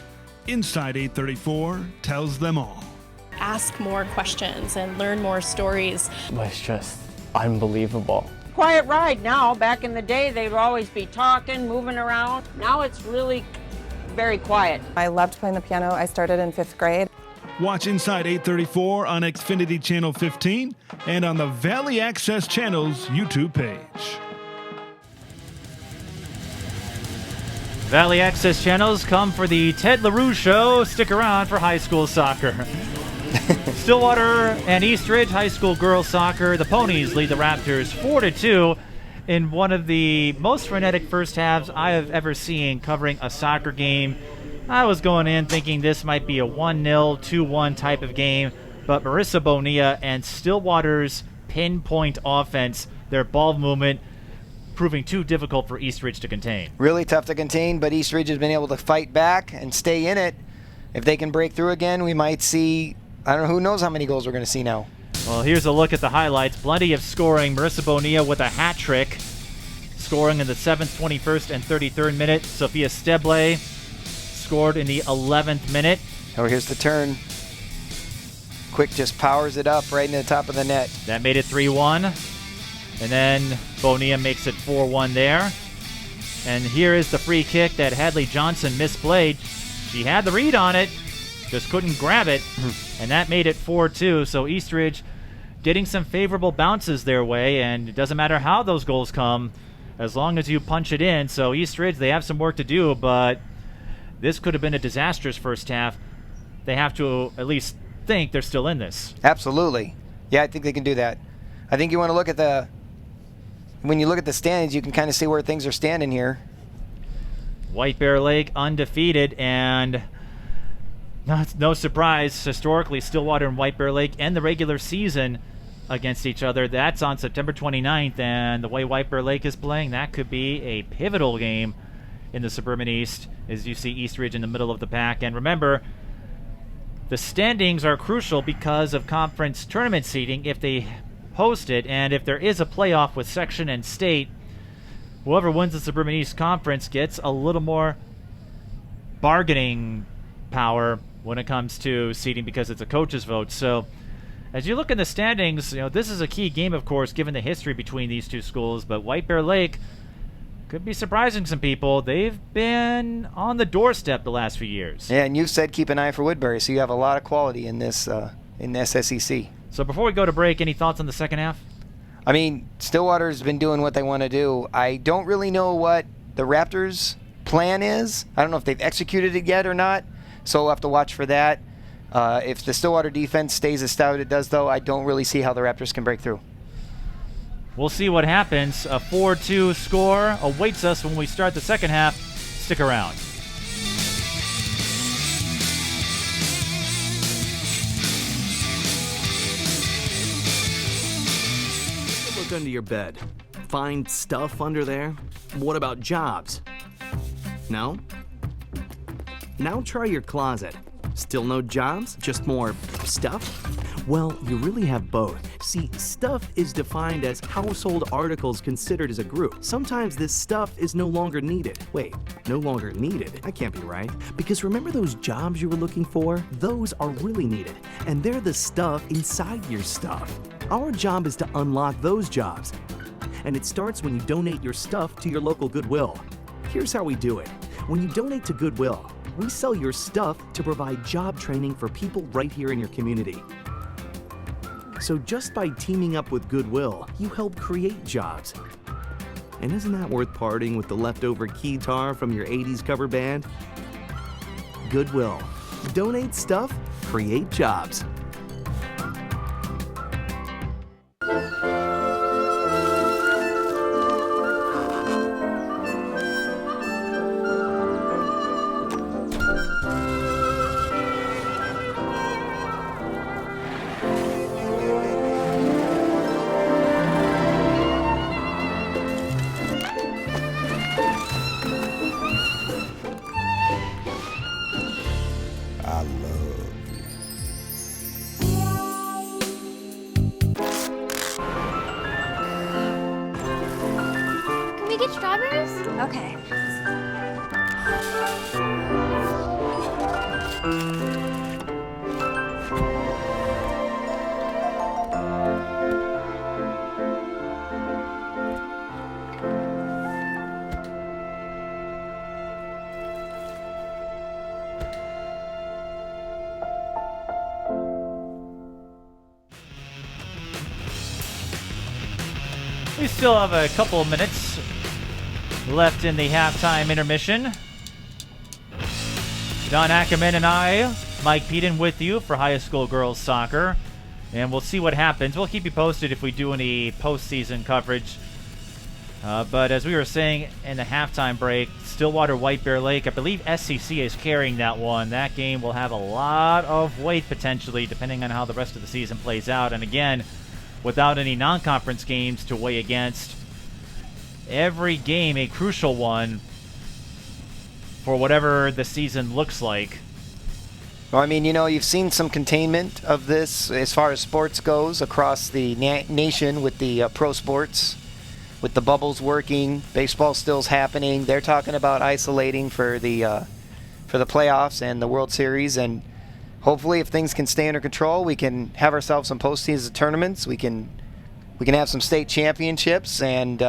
Inside 834 tells them all. Ask more questions and learn more stories. It's just unbelievable. Quiet ride now. Back in the day, they'd always be talking, moving around. Now it's really very quiet. I loved playing the piano. I started in 5th grade. Watch Inside 834 on Xfinity Channel 15 and on the Valley Access Channel's YouTube page. Valley Access channels come for the Ted LaRue Show. Stick around for high school soccer. Stillwater and Eastridge High School girls soccer. The Ponies lead the Raptors 4-2 in one of the most frenetic first halves I have ever seen covering a soccer game. I was going in thinking this might be a 1-0, 2-1 type of game, but Marissa Bonilla and Stillwater's pinpoint offense, their ball movement, proving too difficult for Eastridge to contain. Really tough to contain, but Eastridge has been able to fight back and stay in it. If they can break through again, we might see, I don't know, who knows how many goals we're going to see now. Well, here's a look at the highlights. Plenty of scoring. Marissa Bonilla with a hat trick, scoring in the 7th, 21st, and 33rd minute. Sophia Steble scored in the 11th minute. Oh, here's the turn. Quick just powers it up right in the top of the net. That made it 3-1. And then Bonilla makes it 4-1 there. And here is the free kick that Hadley Johnson misplayed. She had the read on it, just couldn't grab it, and that made it 4-2. So Eastridge getting some favorable bounces their way, and it doesn't matter how those goals come, as long as you punch it in. So Eastridge, they have some work to do, but this could have been a disastrous first half. They have to at least think they're still in this. Absolutely. Yeah, I think they can do that. I think you want to look at when you look at the standings, you can kind of see where things are standing here. White Bear Lake undefeated, and no surprise, historically, Stillwater and White Bear Lake end the regular season against each other. That's on September 29th, and the way White Bear Lake is playing, that could be a pivotal game in the Suburban East as you see Eastridge in the middle of the pack. And remember, the standings are crucial because of conference tournament seeding if they host it, and if there is a playoff with section and state, whoever wins the Suburban East Conference gets a little more bargaining power when it comes to seeding because it's a coach's vote. So as you look in the standings, this is a key game, of course, given the history between these two schools, but White Bear Lake could be surprising some people. They've been on the doorstep the last few years. Yeah, and you've said keep an eye for Woodbury, so you have a lot of quality in this in the SSEC. So before we go to break, any thoughts on the second half? I mean, Stillwater's been doing what they want to do. I don't really know what the Raptors' plan is. I don't know if they've executed it yet or not. So we'll have to watch for that. If the Stillwater defense stays as stout as it does, though, I don't really see how the Raptors can break through. We'll see what happens. A 4-2 score awaits us when we start the second half. Stick around. Look under your bed. Find stuff under there? What about jobs? No? Now try your closet. Still no jobs? Just more stuff? Well, you really have both. See, stuff is defined as household articles considered as a group. Sometimes this stuff is no longer needed. Wait, no longer needed? That can't be right. Because remember those jobs you were looking for? Those are really needed. And they're the stuff inside your stuff. Our job is to unlock those jobs. And it starts when you donate your stuff to your local Goodwill. Here's how we do it. When you donate to Goodwill, we sell your stuff to provide job training for people right here in your community. So just by teaming up with Goodwill, you help create jobs. And isn't that worth parting with the leftover keytar from your 80s cover band? Goodwill. Donate stuff, create jobs. Strawberries? Okay. We still have a couple of minutes left in the halftime intermission. Don Ackerman and I, Mike Peden, with you for high school girls soccer. And we'll see what happens. We'll keep you posted if we do any postseason coverage. But as we were saying in the halftime break, Stillwater White Bear Lake, I believe SCC is carrying that one. That game will have a lot of weight potentially, depending on how the rest of the season plays out. And again, without any non-conference games to weigh against, every game a crucial one for whatever the season looks like. Well, I mean, you know, you've seen some containment of this as far as sports goes across the nation with the pro sports, with the bubbles working. Baseball still's happening. They're talking about isolating for the playoffs and the World Series, and hopefully, if things can stay under control, we can have ourselves some postseason tournaments. We can have some state championships, and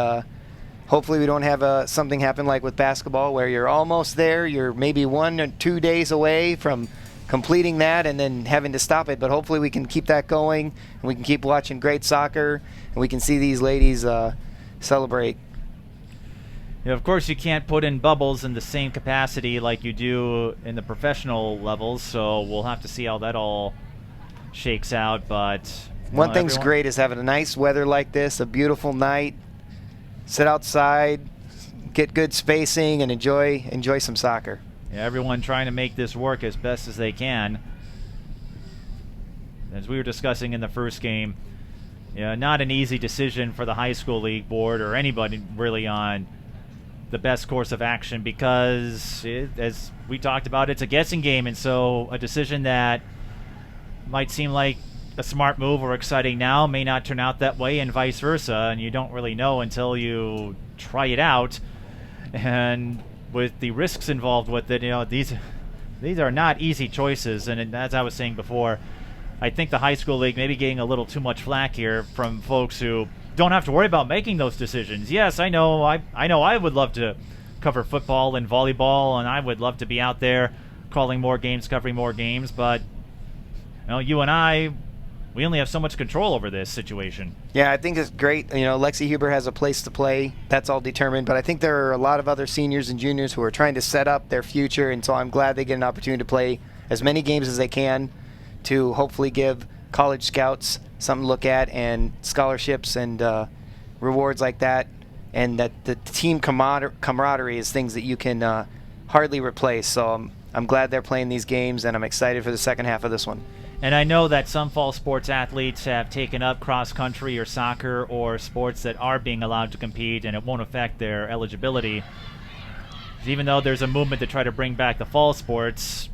hopefully we don't have something happen like with basketball where you're almost there. You're maybe 1 or 2 days away from completing that and then having to stop it. But hopefully we can keep that going, and we can keep watching great soccer, and we can see these ladies celebrate. Yeah, of course, you can't put in bubbles in the same capacity like you do in the professional levels, so we'll have to see how that all shakes out. But one thing's great is having a nice weather like this, a beautiful night, sit outside, get good spacing, and enjoy some soccer. Yeah, everyone trying to make this work as best as they can. As we were discussing in the first game, not an easy decision for the high school league board or anybody really on the best course of action, because as we talked about, it's a guessing game, and so a decision that might seem like a smart move or exciting now may not turn out that way, and vice versa, and you don't really know until you try it out. And with the risks involved with it, these are not easy choices. And as I was saying before, I think the high school league may be getting a little too much flack here from folks who don't have to worry about making those decisions. Yes, I know I would love to cover football and volleyball, and I would love to be out there calling more games, covering more games, but you and I, we only have so much control over this situation. Yeah, I think it's great. Lexi Huber has a place to play. That's all determined. But I think there are a lot of other seniors and juniors who are trying to set up their future, and so I'm glad they get an opportunity to play as many games as they can to hopefully give college scouts something to look at, and scholarships and rewards like that, and that the team camaraderie is things that you can hardly replace. So I'm glad they're playing these games, and I'm excited for the second half of this one. And I know that some fall sports athletes have taken up cross country or soccer or sports that are being allowed to compete, and it won't affect their eligibility. Even though there's a movement to try to bring back the fall sports,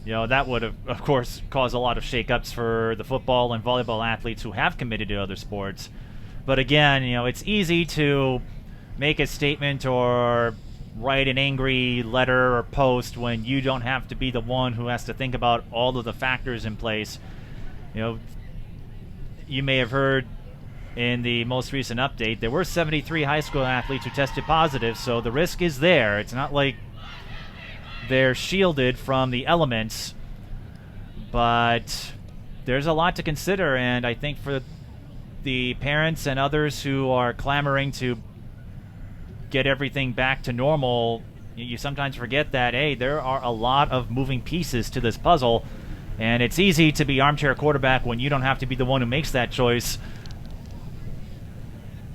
that would have, of course, caused a lot of shakeups for the football and volleyball athletes who have committed to other sports. But again, it's easy to make a statement or write an angry letter or post when you don't have to be the one who has to think about all of the factors in place. You may have heard in the most recent update, there were 73 high school athletes who tested positive, so the risk is there. It's not like they're shielded from the elements, but there's a lot to consider, and I think for the parents and others who are clamoring to get everything back to normal, you sometimes forget that, hey, there are a lot of moving pieces to this puzzle, and it's easy to be armchair quarterback when you don't have to be the one who makes that choice.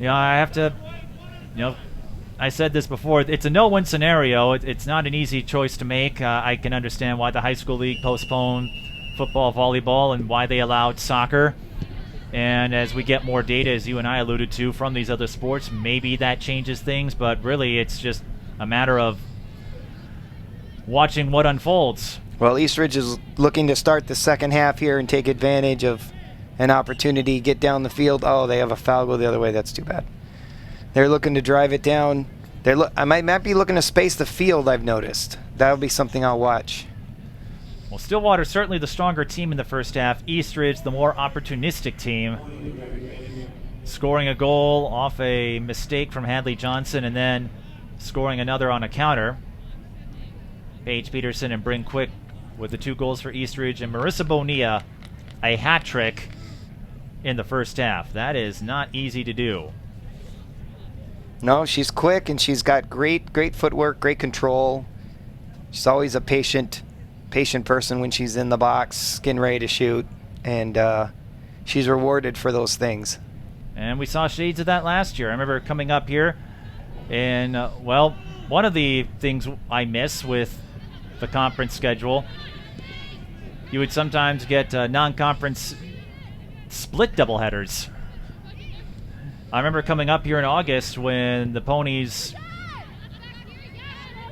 I have to, I said this before, it's a no-win scenario. It's not an easy choice to make. I can understand why the high school league postponed football, volleyball, and why they allowed soccer. And as we get more data, as you and I alluded to, from these other sports, maybe that changes things, but really it's just a matter of watching what unfolds. Well, Eastridge is looking to start the second half here and take advantage of an opportunity, get down the field. Oh, they have a foul go the other way. That's too bad. They're looking to drive it down. I might be looking to space the field, I've noticed. That'll be something I'll watch. Well, Stillwater certainly the stronger team in the first half. Eastridge the more opportunistic team, scoring a goal off a mistake from Hadley Johnson and then scoring another on a counter. Paige Peterson and Bryn Quick with the 2 goals for Eastridge, and Marissa Bonilla a hat trick in the first half. That is not easy to do. No, she's quick, and she's got great footwork, great control. She's always a patient person when she's in the box, getting ready to shoot, and she's rewarded for those things. And we saw shades of that last year. I remember coming up here, and one of the things I miss with the conference schedule, you would sometimes get non-conference split doubleheaders. I remember coming up here in August when the Ponies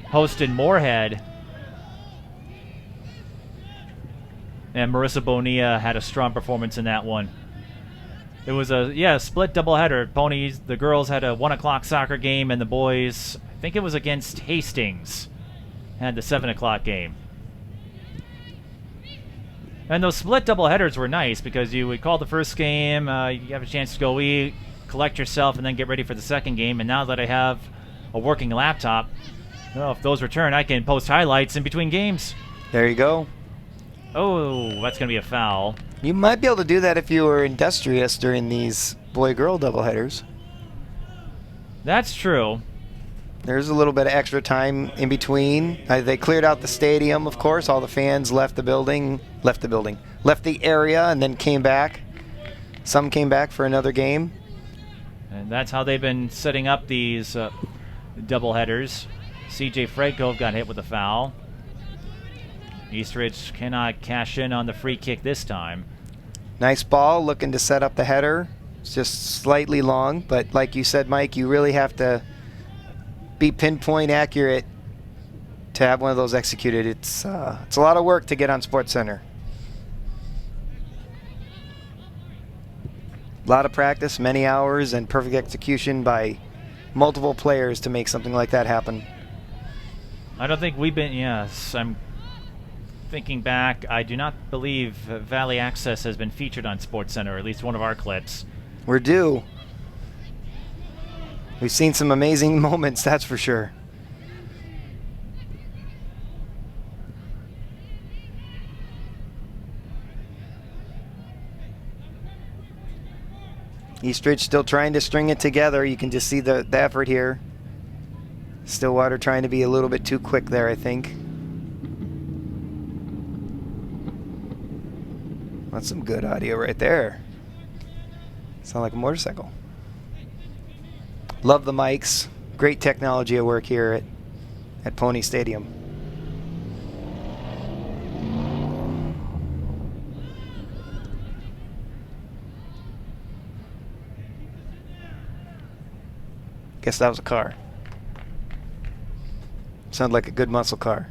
hosted Moorhead, and Marissa Bonilla had a strong performance in that one. It was a split doubleheader. Ponies, the girls had a 1 o'clock soccer game, and the boys, I think it was against Hastings, had the 7 o'clock game. And those split doubleheaders were nice because you would call the first game, you have a chance to go eat, collect yourself, and then get ready for the second game. And now that I have a working laptop, if those return, I can post highlights in between games. There you go. Oh, that's going to be a foul. You might be able to do that if you were industrious during these boy-girl doubleheaders. That's true. There's a little bit of extra time in between. They cleared out the stadium, of course. All the fans left the area, and then came back. Some came back for another game. And that's how they've been setting up these doubleheaders. CJ Fredkove got hit with a foul. Eastridge cannot cash in on the free kick this time. Nice ball, looking to set up the header. It's just slightly long, but like you said, Mike, you really have to be pinpoint accurate to have one of those executed. It's a lot of work to get on SportsCenter. A lot of practice, many hours, and perfect execution by multiple players to make something like that happen. I don't think we've been, yes, I'm thinking back, I do not believe Valley Access has been featured on SportsCenter, or at least one of our clips. We're due. We've seen some amazing moments, that's for sure. Eastridge still trying to string it together. You can just see the effort here. Stillwater trying to be a little bit too quick there, I think. That's some good audio right there. Sound like a motorcycle. Love the mics. Great technology at work here at Pony Stadium. Guess that was a car. Sounded like a good muscle car.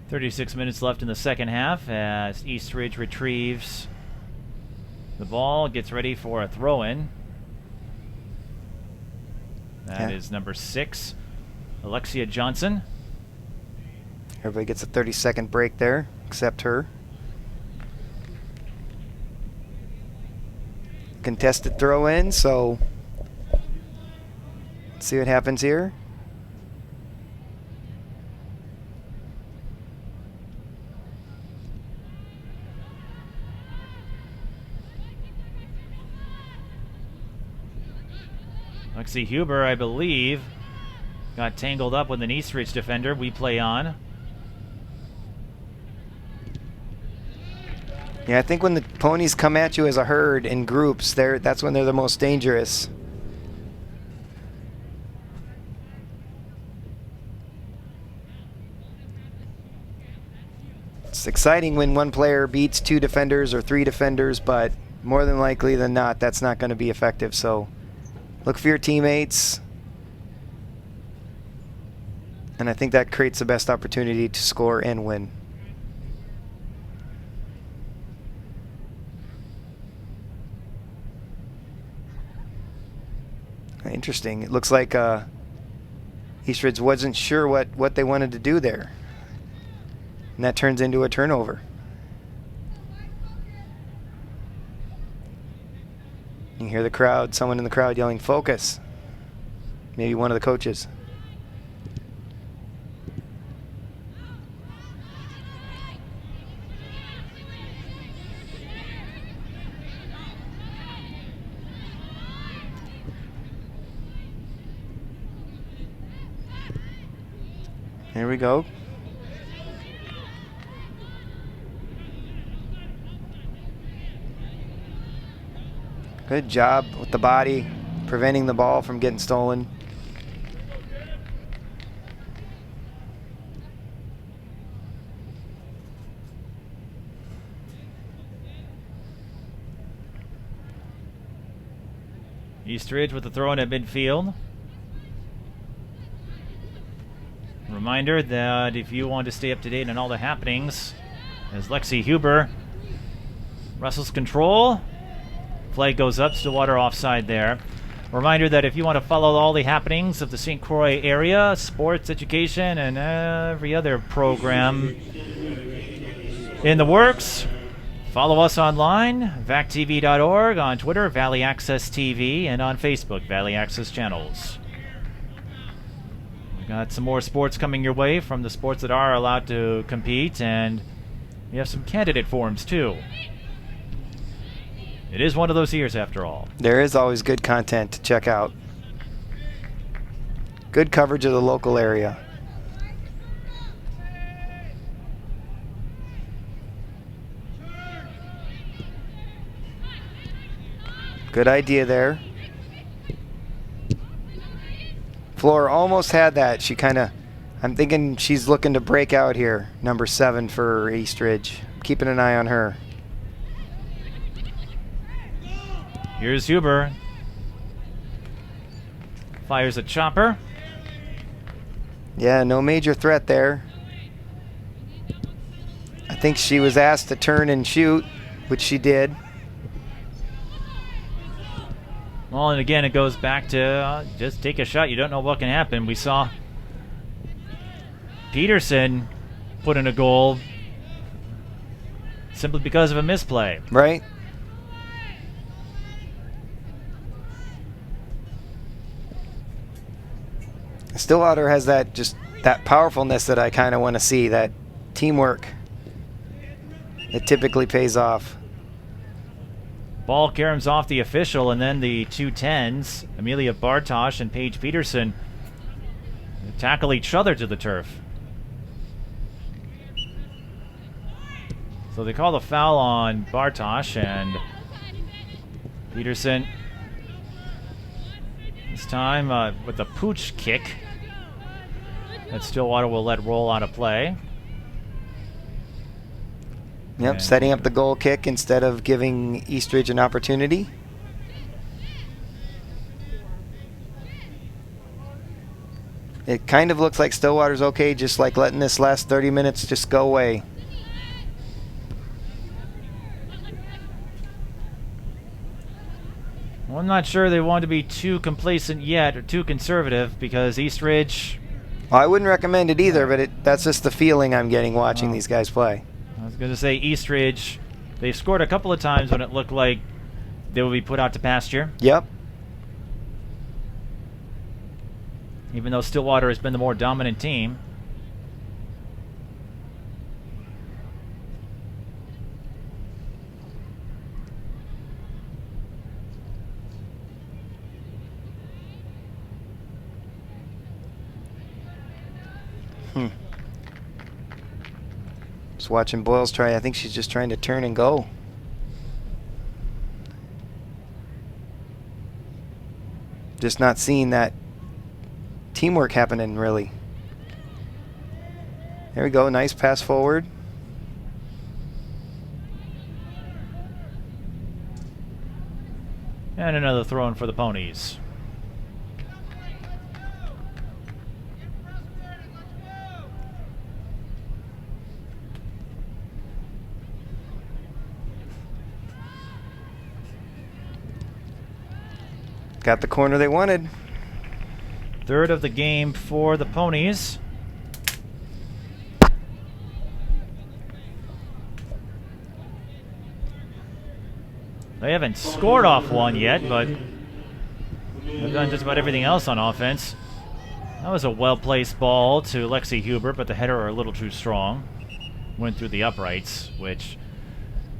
36 minutes left in the second half as Eastridge retrieves the ball, gets ready for a throw-in. That is number 6, Alexia Johnson. Everybody gets a 30-second break there, except her. Contested throw-in, so let's see what happens here. Lexi Huber, I believe, got tangled up with an Eastridge defender. We play on. Yeah, I think when the ponies come at you as a herd in groups, that's when they're the most dangerous. It's exciting when one player beats 2 defenders or 3 defenders, but more than likely than not, that's not going to be effective. So look for your teammates. And I think that creates the best opportunity to score and win. Interesting. It looks like Eastridge wasn't sure what they wanted to do there. And that turns into a turnover. You hear the crowd, someone in the crowd yelling, "Focus." Maybe one of the coaches. Here we go. Good job with the body, preventing the ball from getting stolen. Eastridge with the throw in at midfield. Reminder that if you want to stay up to date on all the happenings, as Lexi Huber wrestles control, flag goes up, Stillwater offside there. Reminder that if you want to follow all the happenings of the St. Croix area, sports, education, and every other program in the works, follow us online, vactv.org, on Twitter, Valley Access TV, and on Facebook, Valley Access Channels. Got some more sports coming your way from the sports that are allowed to compete, and we have some candidate forums too. It is one of those years after all. There is always good content to check out. Good coverage of the local area. Good idea there. Flora almost had that. She kind of, I'm thinking she's looking to break out here. Number 7 for Eastridge. Keeping an eye on her. Here's Huber. Fires a chopper. Yeah, no major threat there. I think she was asked to turn and shoot, which she did. Well, and again, it goes back to just take a shot. You don't know what can happen. We saw Peterson put in a goal simply because of a misplay. Right. Stillwater has that powerfulness that I kind of want to see, that teamwork. It typically pays off. Ball caroms off the official, and then the 210s, Amelia Bartosh and Paige Peterson, tackle each other to the turf. So they call the foul on Bartosz, and Peterson this time with a pooch kick that Stillwater will let roll out of play. Yep, and setting up the goal kick instead of giving Eastridge an opportunity. It kind of looks like Stillwater's okay, just like letting this last 30 minutes just go away. Well, I'm not sure they want to be too complacent yet or too conservative, because Eastridge... Well, I wouldn't recommend it either, but that's just the feeling I'm getting watching these guys play. I was going to say Eastridge, they've scored a couple of times when it looked like they would be put out to pasture. Yep. Even though Stillwater has been the more dominant team. Just watching Boyles try. I think she's just trying to turn and go. Just not seeing that teamwork happening, really. There we go. Nice pass forward. And another throw in for the Ponies. Got the corner they wanted. Third of the game for the Ponies. They haven't scored off one yet, but they've done just about everything else on offense. That was a well-placed ball to Lexi Huber, but the header a little too strong. Went through the uprights, which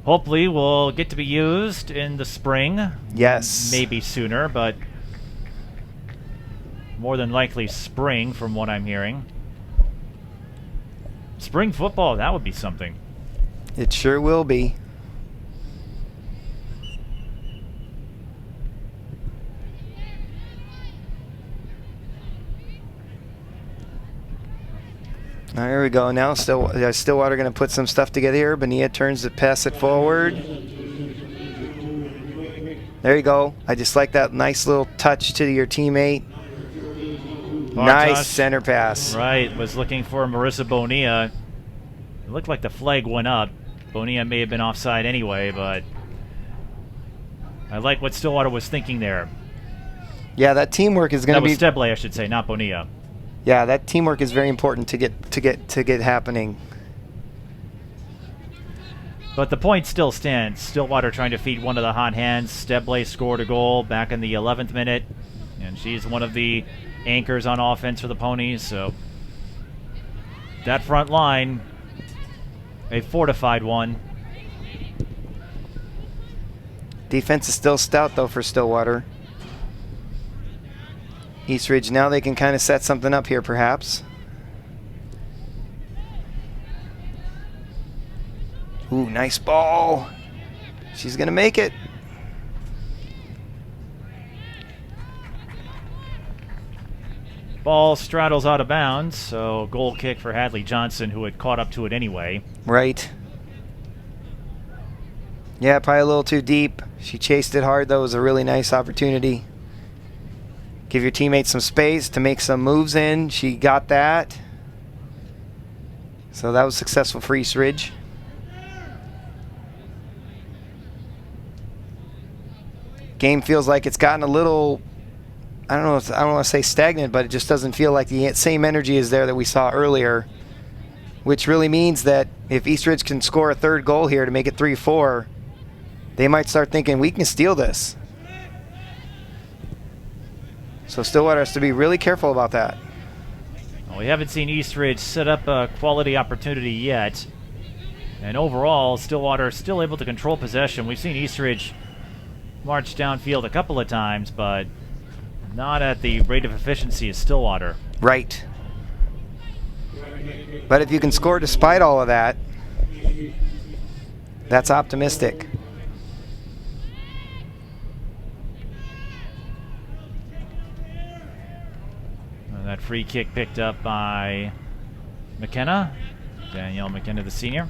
hopefully will get to be used in the spring. Yes. Maybe sooner, but more than likely spring from what I'm hearing. Spring football, that would be something. It sure will be. There we go. Now Stillwater going to put some stuff together here. Bonilla turns to pass it forward. There you go. I just like that nice little touch to your teammate. Bartosz, nice center pass. Right, was looking for Marissa Bonilla. It looked like the flag went up. Bonilla may have been offside anyway, but I like what Stillwater was thinking there. Yeah, that teamwork is going to be. That was Steble, I should say, not Bonilla. Yeah, that teamwork is very important to get happening. But the point still stands. Stillwater trying to feed one of the hot hands. Steble scored a goal back in the 11th minute, and she's one of the anchors on offense for the Ponies. So that front line, a fortified one. Defense is still stout though for Stillwater. Eastridge, now they can kind of set something up here perhaps. Ooh, nice ball. She's going to make it. Ball straddles out of bounds, so goal kick for Hadley Johnson, who had caught up to it anyway. Right. Yeah, probably a little too deep. She chased it hard, though. It was a really nice opportunity. Give your teammates some space to make some moves in. She got that. So that was successful for Eastridge. Game feels like it's gotten a little, I don't want to say stagnant, but it just doesn't feel like the same energy is there that we saw earlier, which really means that if Eastridge can score a third goal here to make it 3-4, they might start thinking we can steal this. So Stillwater has to be really careful about that. Well, we haven't seen Eastridge set up a quality opportunity yet. And overall, Stillwater is still able to control possession. We've seen Eastridge march downfield a couple of times, but not at the rate of efficiency as Stillwater. Right. But if you can score despite all of that, That's optimistic. And that free kick picked up by McKenna. Danielle McKenna, the senior.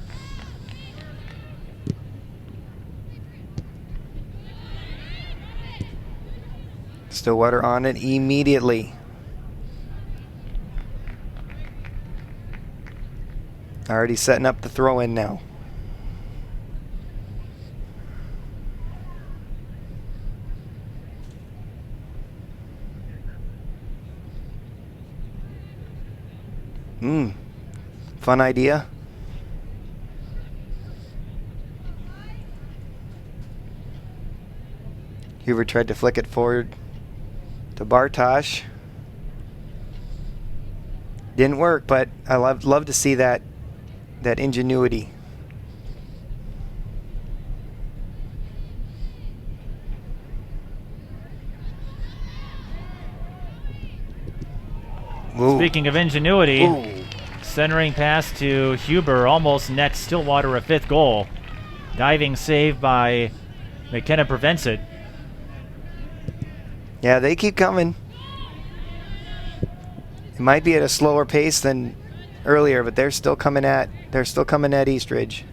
Stillwater on it immediately. Already setting up the throw-in now. Fun idea. Huber tried to flick it forward to Bartosh. Didn't work, but I love to see that ingenuity. Ooh. Speaking of ingenuity, centering pass to Huber almost nets Stillwater a 5th goal. Diving save by McKenna prevents it. Yeah, they keep coming. It might be at a slower pace than earlier, but they're still coming at Eastridge.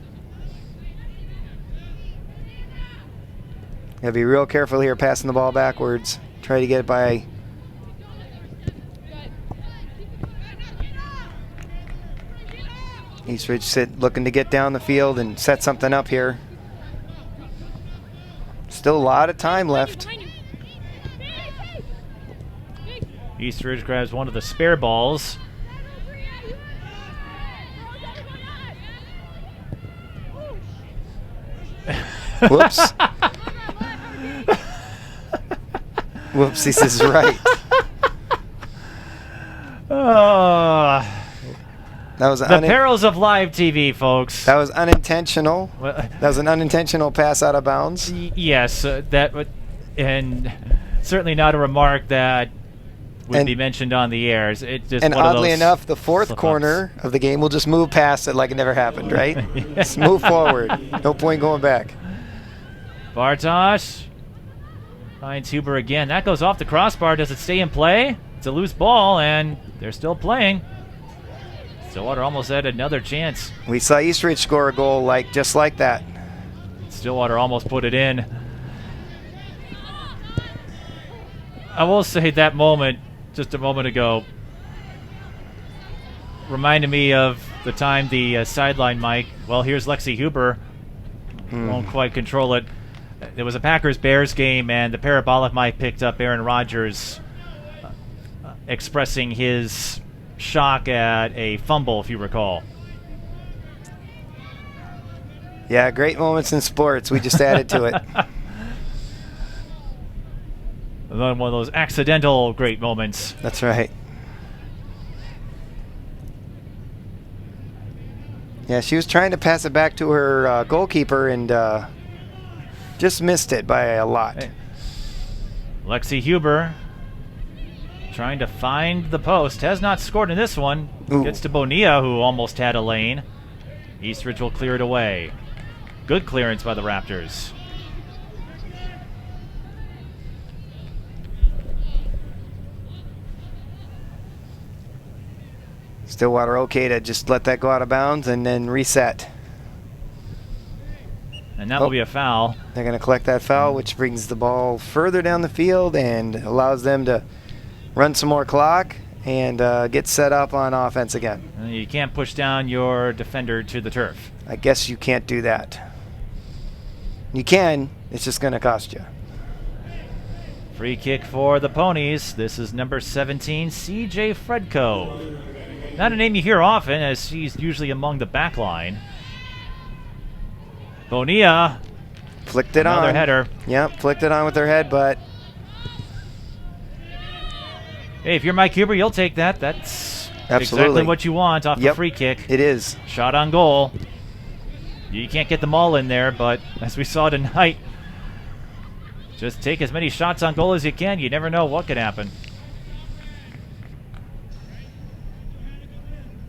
Gotta be real careful here passing the ball backwards. Try to get it by Eastridge looking to get down the field and set something up here. Still a lot of time left. Eastridge grabs one of the spare balls. Whoops. Whoops, this is right. That was the perils of live TV, folks. That was unintentional. That was an unintentional pass out of bounds. Yes, and certainly not a remark that would be mentioned on the air. It just and oddly enough, the 4th corner of the game will just move past it like it never happened, right? Just move forward. No point going back. Bartosh finds Huber again. That goes off the crossbar. Does it stay in play? It's a loose ball, and they're still playing. Stillwater almost had another chance. We saw Eastridge score a goal just like that. Stillwater almost put it in. I will say that moment, just a moment ago, reminded me of the time the sideline mic, well, here's Lexi Huber, won't quite control it. There was a Packers-Bears game, and the parabolic mic picked up Aaron Rodgers expressing his shock at a fumble, if you recall. Yeah, great moments in sports. We just added to it. One of those accidental great moments. That's right. Yeah, she was trying to pass it back to her goalkeeper and just missed it by a lot. Hey. Lexi Huber trying to find the post. Has not scored in this one. Ooh. Gets to Bonilla, who almost had a lane. Eastridge will clear it away. Good clearance by the Raptors. Stillwater okay to just let that go out of bounds and then reset. And that will be a foul. They're going to collect that foul, which brings the ball further down the field and allows them to run some more clock and get set up on offense again. You can't push down your defender to the turf. I guess you can't do that. You can, it's just going to cost you. Free kick for the Ponies. This is number 17, C.J. Fredko. Not a name you hear often, as he's usually among the back line. Bonilla. Flicked it on. Another header. Yep, flicked it on with their head, but... Hey, if you're Mike Huber, you'll take that. That's absolutely exactly what you want off the free kick. It is. Shot on goal. You can't get them all in there, but as we saw tonight, just take as many shots on goal as you can. You never know what could happen.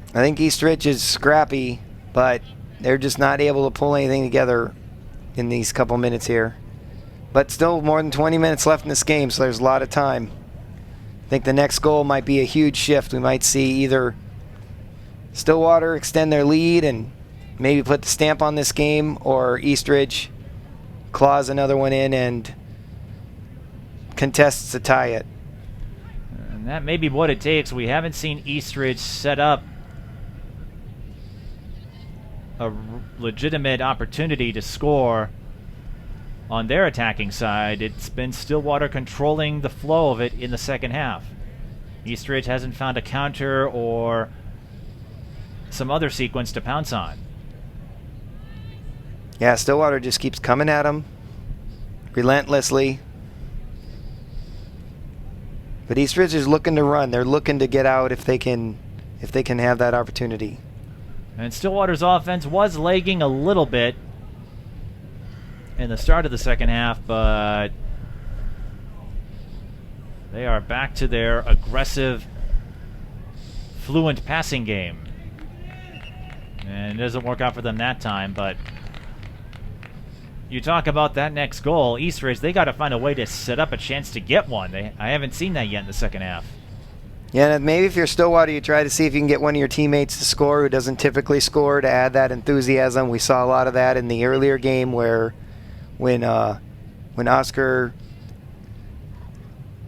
I think Eastridge is scrappy, but they're just not able to pull anything together in these couple minutes here. But still more than 20 minutes left in this game, so there's a lot of time. I think the next goal might be a huge shift. We might see either Stillwater extend their lead and maybe put the stamp on this game, or Eastridge claws another one in and contests to tie it. And that may be what it takes. We haven't seen Eastridge set up a legitimate opportunity to score on their attacking side. It's been Stillwater controlling the flow of it in the second half. Eastridge hasn't found a counter or some other sequence to pounce on. Yeah, Stillwater just keeps coming at them relentlessly. But Eastridge is looking to run. They're looking to get out if they can have that opportunity. And Stillwater's offense was lagging a little bit in the start of the second half, but they are back to their aggressive, fluent passing game. And it doesn't work out for them that time, but you talk about that next goal, Eastridge, they got to find a way to set up a chance to get one. I haven't seen that yet in the second half. Yeah, and maybe if you're Stillwater, you try to see if you can get one of your teammates to score who doesn't typically score, to add that enthusiasm. We saw a lot of that in the earlier game where when Oscar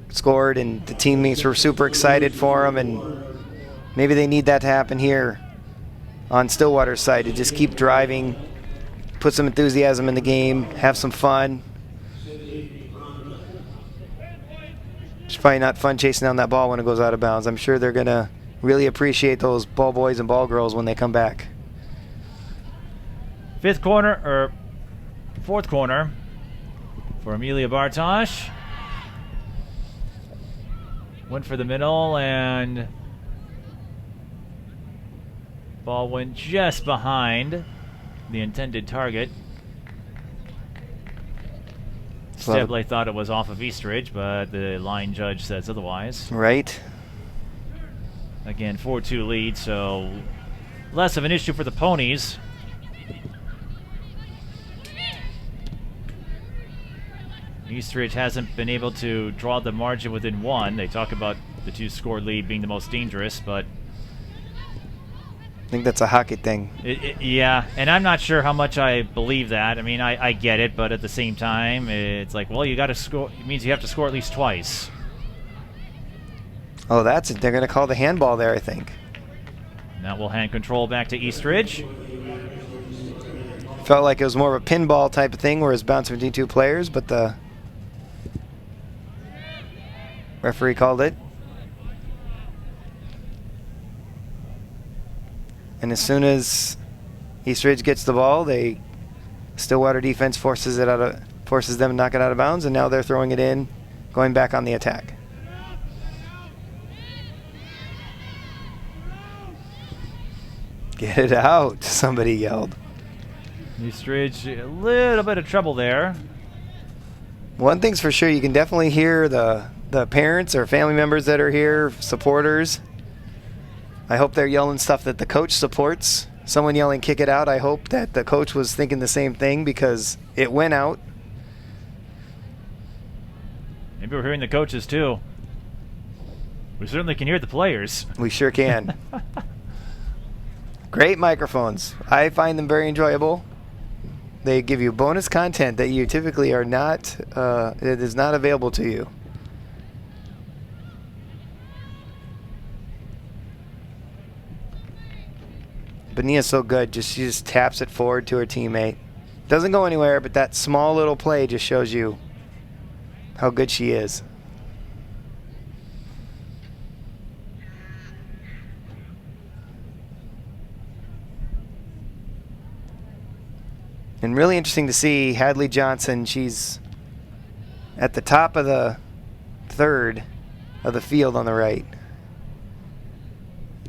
scored and the teammates were super excited for him, and maybe they need that to happen here on Stillwater's side, to just keep driving, put some enthusiasm in the game, have some fun. It's probably not fun chasing down that ball when it goes out of bounds. I'm sure they're going to really appreciate those ball boys and ball girls when they come back. Fourth corner for Amelia Bartosh. Went for the middle, and ball went just behind the intended target. Stebley thought it was off of Eastridge, but the line judge says otherwise. Right. Again, 4-2 lead, so less of an issue for the Ponies. Eastridge hasn't been able to draw the margin within one. They talk about the two-score lead being the most dangerous, but I think that's a hockey thing. Yeah, and I'm not sure how much I believe that. I mean, I get it, but at the same time, it's like, well, you got to score. It means you have to score at least twice. Oh, that's it. They're going to call the handball there, I think. Now we'll hand control back to Eastridge. Felt like it was more of a pinball type of thing where it's bouncing between two players, but the referee called it. And as soon as Eastridge gets the ball, Stillwater defense forces them to knock it out of bounds, and now they're throwing it in, going back on the attack. Get it out, somebody yelled. Eastridge, a little bit of trouble there. One thing's for sure, you can definitely hear the parents or family members that are here, supporters. I hope they're yelling stuff that the coach supports. Someone yelling, kick it out. I hope that the coach was thinking the same thing, because it went out. Maybe we're hearing the coaches too. We certainly can hear the players. We sure can. Great microphones. I find them very enjoyable. They give you bonus content that you typically are not, it is not available to you. But Nia's so good. She just taps it forward to her teammate. Doesn't go anywhere, but that small little play just shows you how good she is. And really interesting to see Hadley Johnson. She's at the top of the third of the field on the right.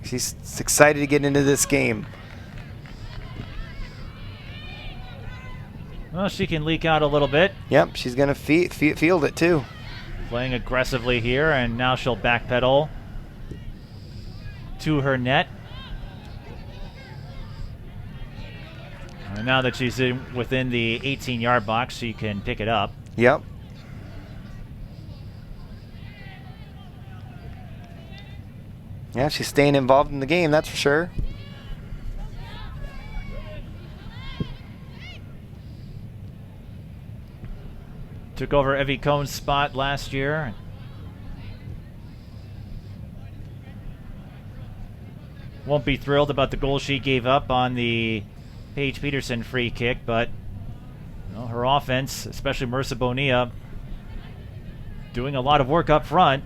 She's excited to get into this game. Well, she can leak out a little bit. Yep, she's going to field it too. Playing aggressively here, and now she'll backpedal to her net. And now that she's within the 18-yard box, she can pick it up. Yep. Yeah, she's staying involved in the game, that's for sure. Took over Evie Cohn's spot last year. Won't be thrilled about the goal she gave up on the Paige Peterson free kick, but her offense, especially Marissa Bonilla, doing a lot of work up front.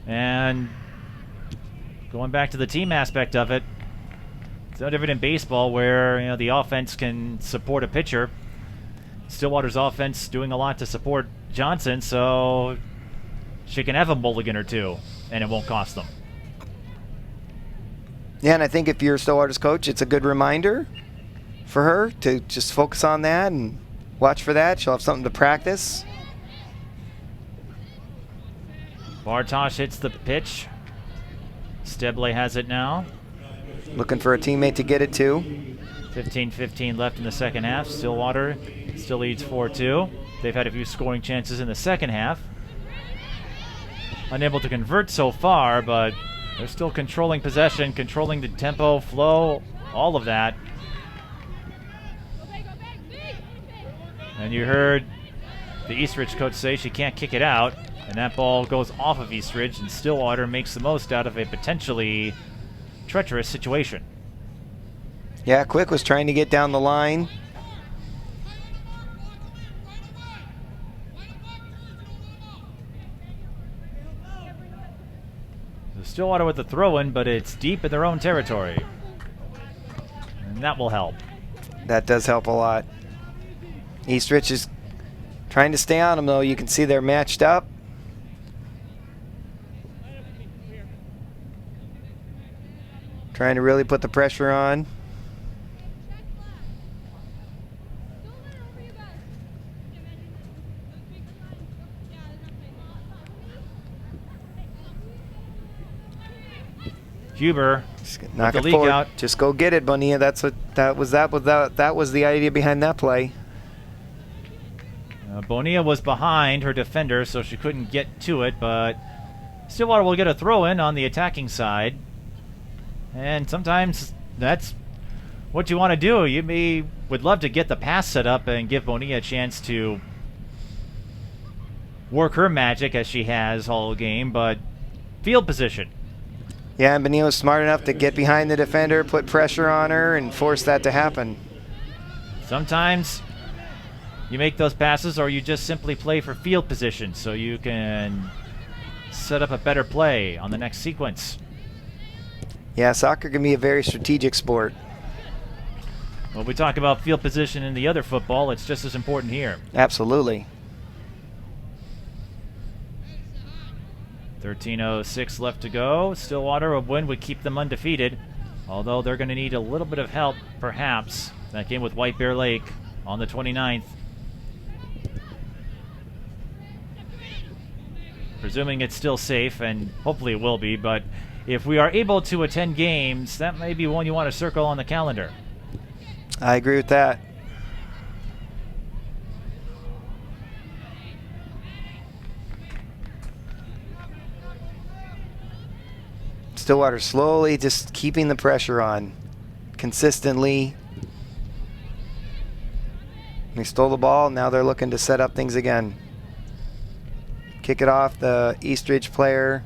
And going back to the team aspect of it, it's no different in baseball where the offense can support a pitcher. Stillwater's offense doing a lot to support Johnson, so she can have a mulligan or two, and it won't cost them. Yeah, and I think if you're Stillwater's coach, it's a good reminder for her to just focus on that and watch for that. She'll have something to practice. Bartosh hits the pitch. Steble has it now. Looking for a teammate to get it to. 15-15 left in the second half. Stillwater still leads 4-2. They've had a few scoring chances in the second half. Unable to convert so far, but they're still controlling possession, controlling the tempo, flow, all of that. And you heard the Eastridge coach say she can't kick it out, and that ball goes off of Eastridge, and Stillwater makes the most out of a potentially treacherous situation. Yeah, Quick was trying to get down the line. So Stillwater with the throw-in, but it's deep in their own territory. And that will help. That does help a lot. Eastridge is trying to stay on them, though. You can see they're matched up. Trying to really put the pressure on. Huber, knock it forward. Out. Just go get it, Bonilla. That was the idea behind that play. Bonilla was behind her defender, so she couldn't get to it, but Stillwater will get a throw-in on the attacking side. And sometimes that's what you want to do. You would love to get the pass set up and give Bonilla a chance to work her magic as she has all game, but field position. Yeah, and Bonilla was smart enough to get behind the defender, put pressure on her, and force that to happen. Sometimes you make those passes or you just simply play for field position so you can set up a better play on the next sequence. Yeah, soccer can be a very strategic sport. When we talk about field position in the other football, it's just as important here. Absolutely. 13:06 left to go. Stillwater, a win would keep them undefeated, although they're going to need a little bit of help, perhaps. That game with White Bear Lake on the 29th. Presuming it's still safe, and hopefully it will be, but if we are able to attend games, that may be one you want to circle on the calendar. I agree with that. Stillwater slowly just keeping the pressure on consistently. They stole the ball, now they're looking to set up things again. Kick it off the Eastridge player,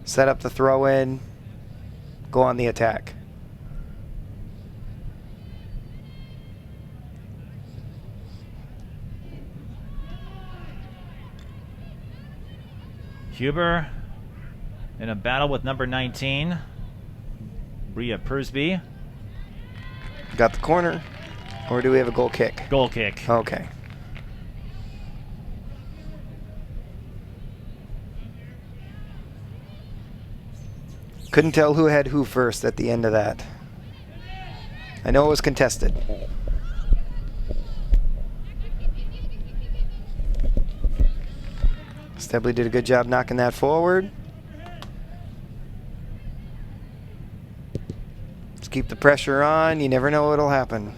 set up the throw in, go on the attack. Huber in a battle with number 19, Bria Pursby. Got the corner, or do we have a goal kick? Goal kick. Okay. Couldn't tell who had who first at the end of that. I know it was contested. Stebley did a good job knocking that forward. Let's keep the pressure on. You never know what'll happen.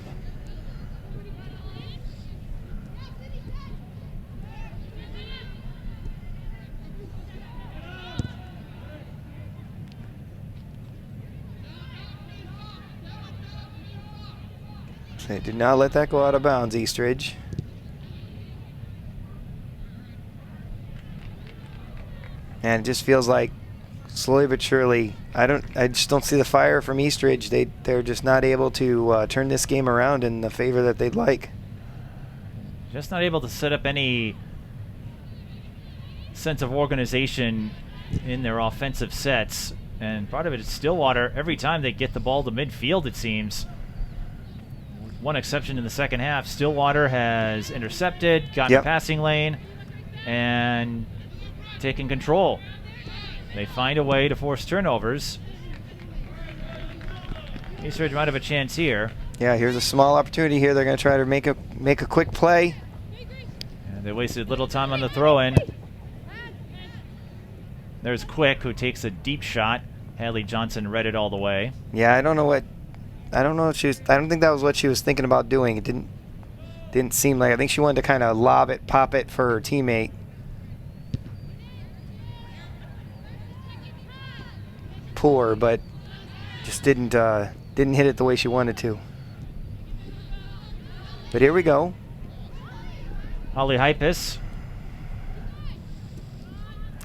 They did not let that go out of bounds, Eastridge. And it just feels like slowly but surely, I just don't see the fire from Eastridge. They're just not able to turn this game around in the favor that they'd like. Just not able to set up any sense of organization in their offensive sets. And part of it is Stillwater. Every time they get the ball to midfield, it seems. One exception in the second half. Stillwater has intercepted, gotten a passing lane, and taken control. They find a way to force turnovers. Eastridge might have a chance here. Yeah, here's a small opportunity here. They're going to try to make a quick play. And they wasted little time on the throw-in. There's Quick, who takes a deep shot. Hadley Johnson read it all the way. Yeah, I don't know if she was, I don't think that was what she was thinking about doing. It didn't seem like, I think she wanted to kind of lob it, pop it for her teammate. Poor, but just didn't hit it the way she wanted to. But here we go. Holly Hypus.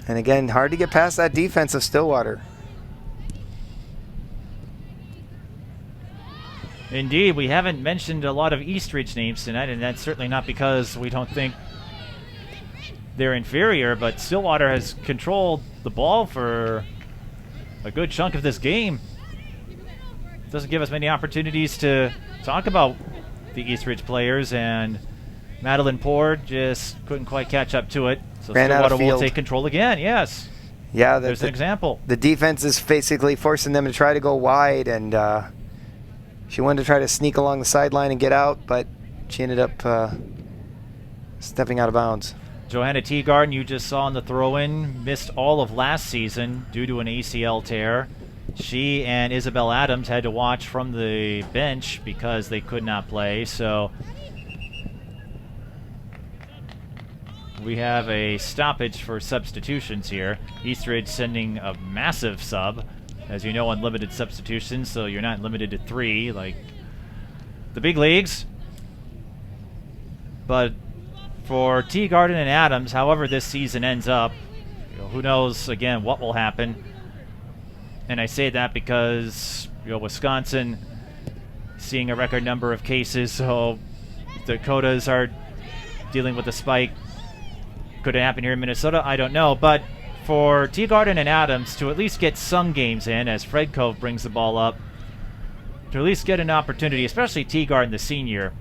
And again, hard to get past that defense of Stillwater. Indeed, we haven't mentioned a lot of Eastridge names tonight, and that's certainly not because we don't think they're inferior, but Stillwater has controlled the ball for a good chunk of this game. Doesn't give us many opportunities to talk about the Eastridge players, and Madeline Poor just couldn't quite catch up to it. So Stillwater will take control again, yes. Yeah, there's an example. The defense is basically forcing them to try to go wide, and she wanted to try to sneak along the sideline and get out, but she ended up stepping out of bounds. Johanna Teagarden, you just saw in the throw-in, missed all of last season due to an ACL tear. She and Isabel Adams had to watch from the bench because they could not play. So we have a stoppage for substitutions here. Eastridge sending a massive sub. As you know, unlimited substitutions, so you're not limited to 3 like the big leagues. But for Teagarden and Adams, however this season ends up, who knows, again, what will happen. And I say that because, Wisconsin seeing a record number of cases, so Dakotas are dealing with a spike. Could it happen here in Minnesota? I don't know. But for Teagarden and Adams to at least get some games in, as Fred Cove brings the ball up, to at least get an opportunity, especially Teagarden, the senior.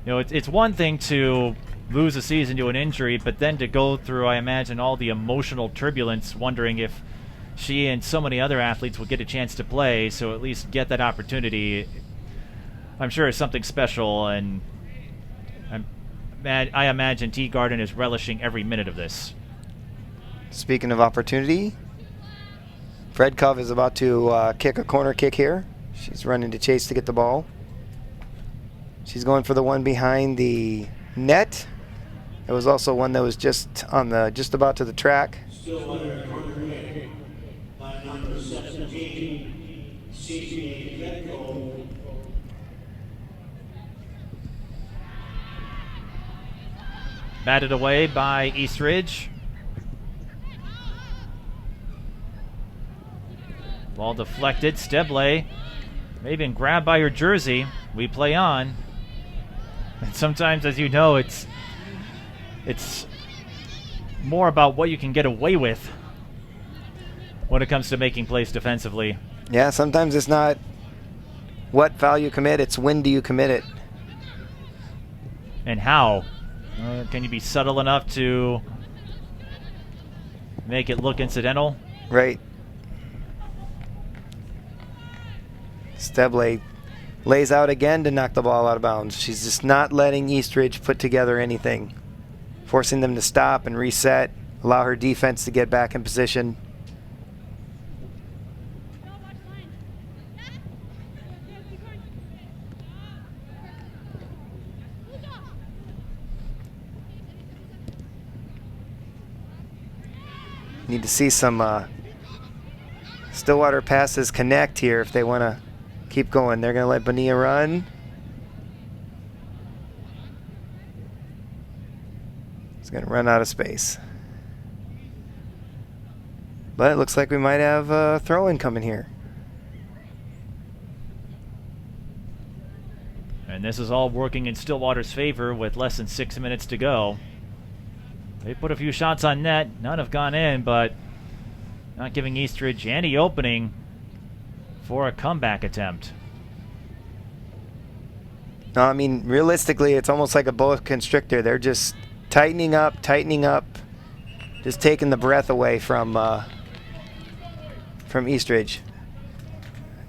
It's one thing to lose a season to an injury, but then to go through, I imagine, all the emotional turbulence, wondering if she and so many other athletes will get a chance to play, so at least get that opportunity, I'm sure is something special, and I imagine Teagarden is relishing every minute of this. Speaking of opportunity, Fred Cove is about to kick a corner kick here. She's running to chase to get the ball. She's going for the one behind the net. There was also one that was just about to the track. Batted away by Eastridge. Ball deflected. Steble may have been grabbed by her jersey. We play on. And sometimes, as you know, it's more about what you can get away with when it comes to making plays defensively. Yeah, sometimes it's not what foul you commit, it's when do you commit it. And how. Can you be subtle enough to make it look incidental? Right. Steble lays out again to knock the ball out of bounds. She's just not letting Eastridge put together anything, forcing them to stop and reset, allow her defense to get back in position. Need to see some Stillwater passes connect here if they want to keep going. They're going to let Bonilla run. He's going to run out of space. But it looks like we might have a throw-in coming here. And this is all working in Stillwater's favor with less than 6 minutes to go. They put a few shots on net. None have gone in, but not giving Eastridge any opening for a comeback attempt. No, I mean, realistically, it's almost like a boa constrictor. They're just tightening up, just taking the breath away from Eastridge.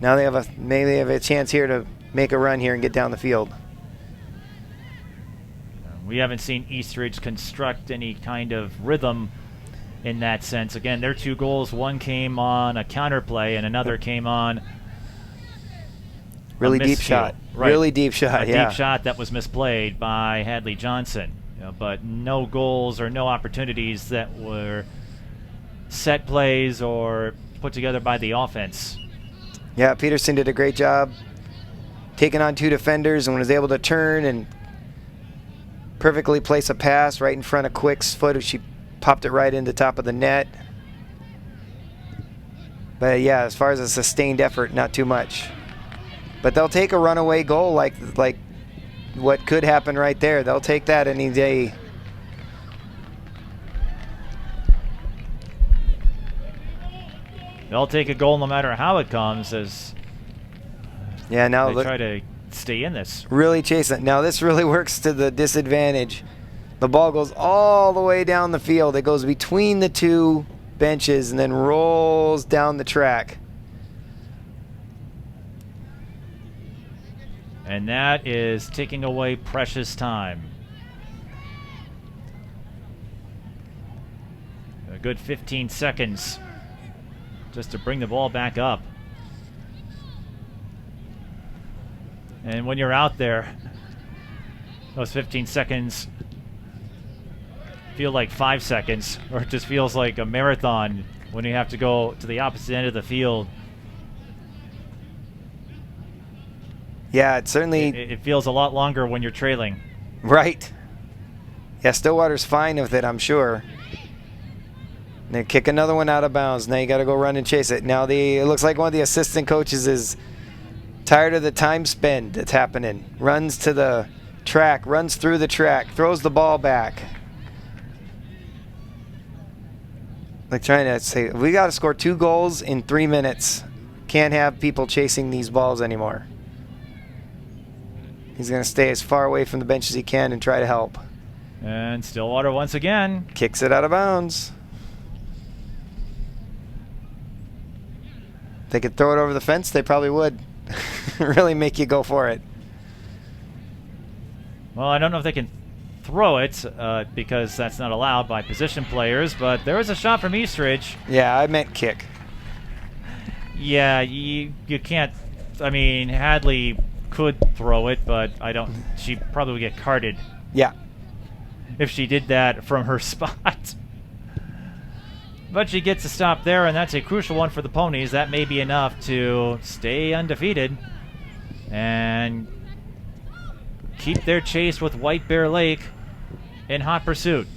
Now maybe they have a chance here to make a run here and get down the field. We haven't seen Eastridge construct any kind of rhythm in that sense. Again, their 2 goals, one came on a counterplay and another came on really deep shot. Right. Really deep shot, a deep shot that was misplayed by Hadley Johnson. But no goals or no opportunities that were set plays or put together by the offense. Yeah, Peterson did a great job taking on 2 defenders and was able to turn and perfectly place a pass right in front of Quick's foot. She popped it right into the top of the net. But yeah, as far as a sustained effort, not too much. But they'll take a runaway goal like what could happen right there. They'll take that any day. They'll take a goal no matter how it comes, as now they try to stay in this. Really chase it. Now this really works to the disadvantage. The ball goes all the way down the field. It goes between the 2 benches and then rolls down the track. And that is taking away precious time. A good 15 seconds just to bring the ball back up. And when you're out there, those 15 seconds feel like 5 seconds, or it just feels like a marathon when you have to go to the opposite end of the field. Yeah, it certainly... It feels a lot longer when you're trailing. Right. Yeah, Stillwater's fine with it, I'm sure. They kick another one out of bounds. Now you got to go run and chase it. Now it looks like one of the assistant coaches is tired of the time spend that's happening. Runs to the track, runs through the track, throws the ball back. Like trying to say, we got to score 2 goals in 3 minutes. Can't have people chasing these balls anymore. He's going to stay as far away from the bench as he can and try to help. And Stillwater once again kicks it out of bounds. If they could throw it over the fence, they probably would. Really make you go for it. Well, I don't know if they can throw it because that's not allowed by position players, but there was a shot from Eastridge. Yeah, I meant kick. Yeah, you can't. I mean, Hadley could throw it, but she probably would get carded. Yeah. If she did that from her spot. But she gets a stop there, and that's a crucial one for the Ponies. That may be enough to stay undefeated and keep their chase with White Bear Lake in hot pursuit.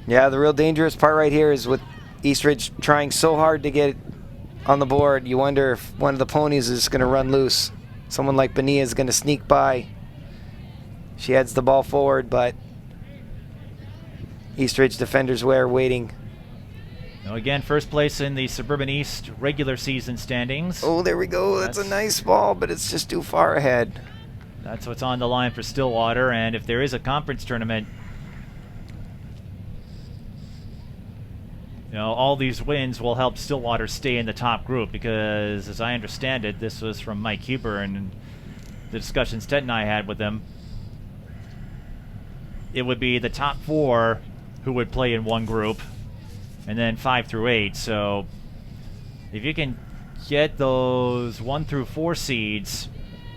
Yeah, the real dangerous part right here is with Eastridge trying so hard to get on the board, you wonder if one of the Ponies is going to run loose. Someone like Bonilla is going to sneak by. She heads the ball forward, but Eastridge defenders were waiting. Now again, first place in the Suburban East regular season standings. Oh, there we go. That's a nice ball, but it's just too far ahead. That's what's on the line for Stillwater, and if there is a conference tournament, all these wins will help Stillwater stay in the top group because, as I understand it, this was from Mike Huber and the discussions Ted and I had with him, it would be the top 4 who would play in one group, and then 5 through 8. So if you can get those 1 through 4 seeds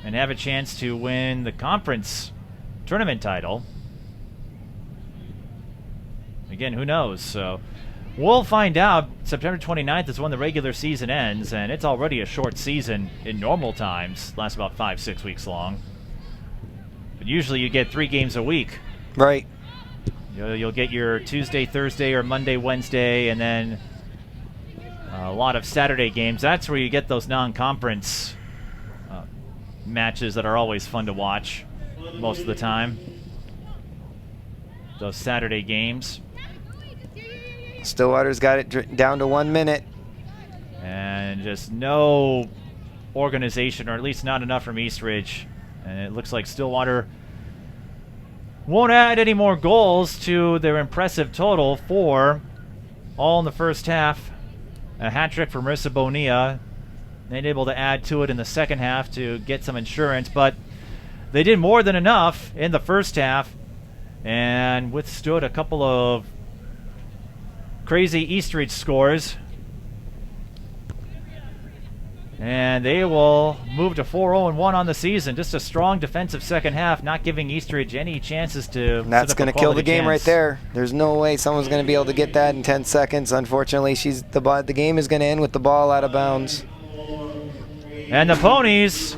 and have a chance to win the conference tournament title, again, who knows? So we'll find out. September 29th is when the regular season ends, and it's already a short season in normal times. Lasts about 5-6 weeks long. But usually you get 3 games a week. Right. You'll get your Tuesday, Thursday, or Monday, Wednesday, and then a lot of Saturday games. That's where you get those non-conference matches that are always fun to watch most of the time. Those Saturday games. Stillwater's got it down to 1 minute. And just no organization, or at least not enough from Eastridge. And it looks like Stillwater won't add any more goals to their impressive total, 4 all in the first half. A hat trick for Marissa Bonilla. They're able to add to it in the second half to get some insurance, but they did more than enough in the first half and withstood a couple of crazy Eastridge scores. And they will move to 4-0-1 on the season. Just a strong defensive second half, not giving Eastridge any chances to. And that's going to kill the game right there. There's no way someone's going to be able to get that in 10 seconds. Unfortunately, the game is going to end with the ball out of bounds. And the Ponies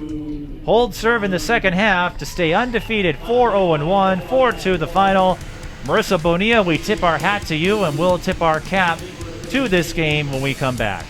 hold serve in the second half to stay undefeated, 4-0-1, 4-2 the final. Marissa Bonilla, we tip our hat to you, and we'll tip our cap to this game when we come back.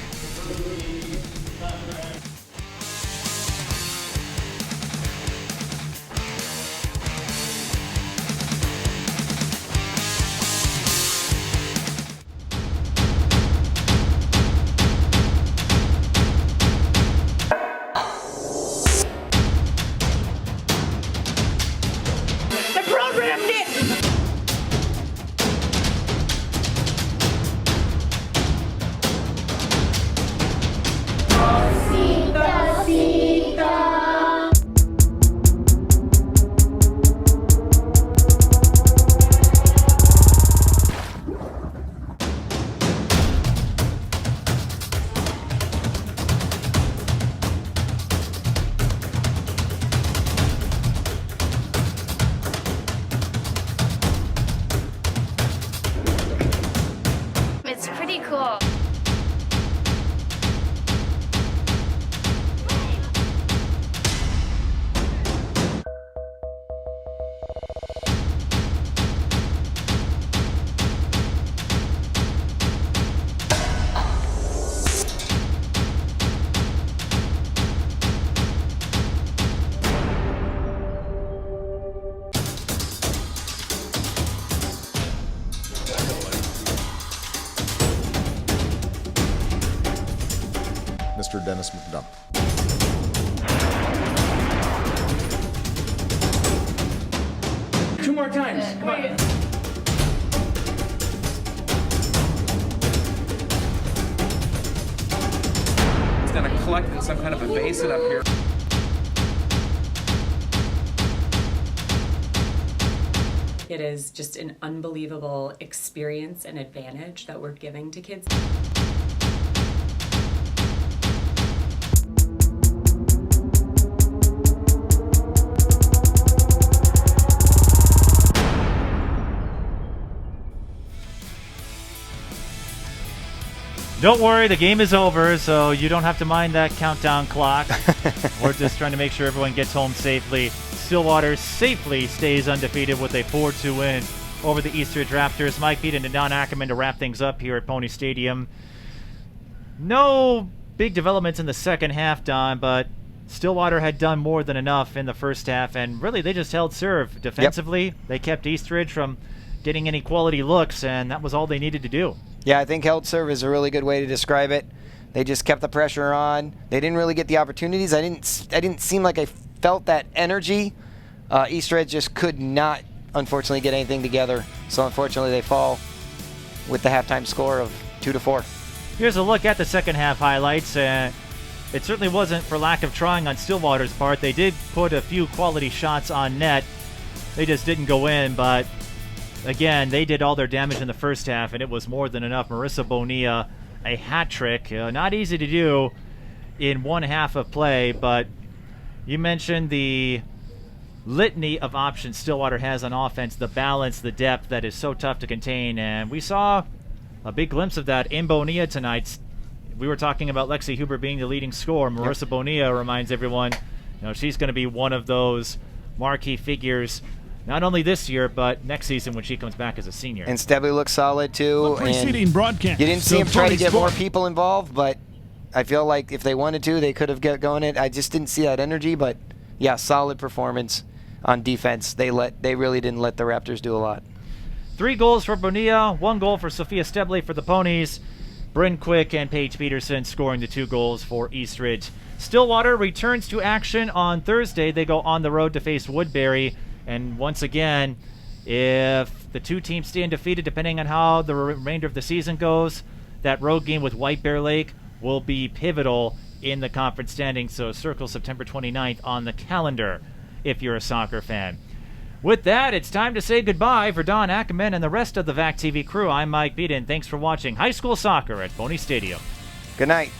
It's pretty cool. Mr. Dennis McDonough. Two more times. Come on. It's gonna collect in some kind of a basin up here. It is just an unbelievable experience and advantage that we're giving to kids. Don't worry, the game is over, so you don't have to mind that countdown clock. We're just trying to make sure everyone gets home safely. Stillwater safely stays undefeated with a 4-2 win over the Eastridge Raptors. Mike Beaton and Don Ackerman to wrap things up here at Pony Stadium. No big developments in the second half, Don, but Stillwater had done more than enough in the first half, and really they just held serve defensively. Yep. They kept Eastridge from getting any quality looks, and that was all they needed to do. Yeah, I think held serve is a really good way to describe it. They just kept the pressure on. They didn't really get the opportunities. I didn't seem like I felt that energy. Eastridge just could not, unfortunately, get anything together. So unfortunately, they fall with the halftime score of 2-4. Here's a look at the second half highlights. It certainly wasn't for lack of trying on Stillwater's part. They did put a few quality shots on net. They just didn't go in, but again, they did all their damage in the first half, and it was more than enough. Marissa Bonilla, a hat trick. Not easy to do in one half of play, but you mentioned the litany of options Stillwater has on offense, the balance, the depth that is so tough to contain, and we saw a big glimpse of that in Bonilla tonight. We were talking about Lexi Huber being the leading scorer. Marissa Bonilla reminds everyone, she's going to be one of those marquee figures Not only this year, but next season when she comes back as a senior. And Stebley looks solid, too. Preceding broadcast. You didn't see him try to Tony get more Sport. people involved, but I feel like if they wanted to, they could have got going it. I just didn't see that energy, but yeah, solid performance on defense. They really didn't let the Raptors do a lot. 3 goals for Bonilla, 1 goal for Sophia Stebley for the Ponies. Bryn Quick and Paige Peterson scoring the 2 goals for Eastridge. Stillwater returns to action on Thursday. They go on the road to face Woodbury. And once again, if the 2 teams stay undefeated, depending on how the remainder of the season goes, that road game with White Bear Lake will be pivotal in the conference standings. So circle September 29th on the calendar if you're a soccer fan. With that, it's time to say goodbye. For Don Ackerman and the rest of the VAC TV crew, I'm Mike Beaton. Thanks for watching high school soccer at Boney Stadium. Good night.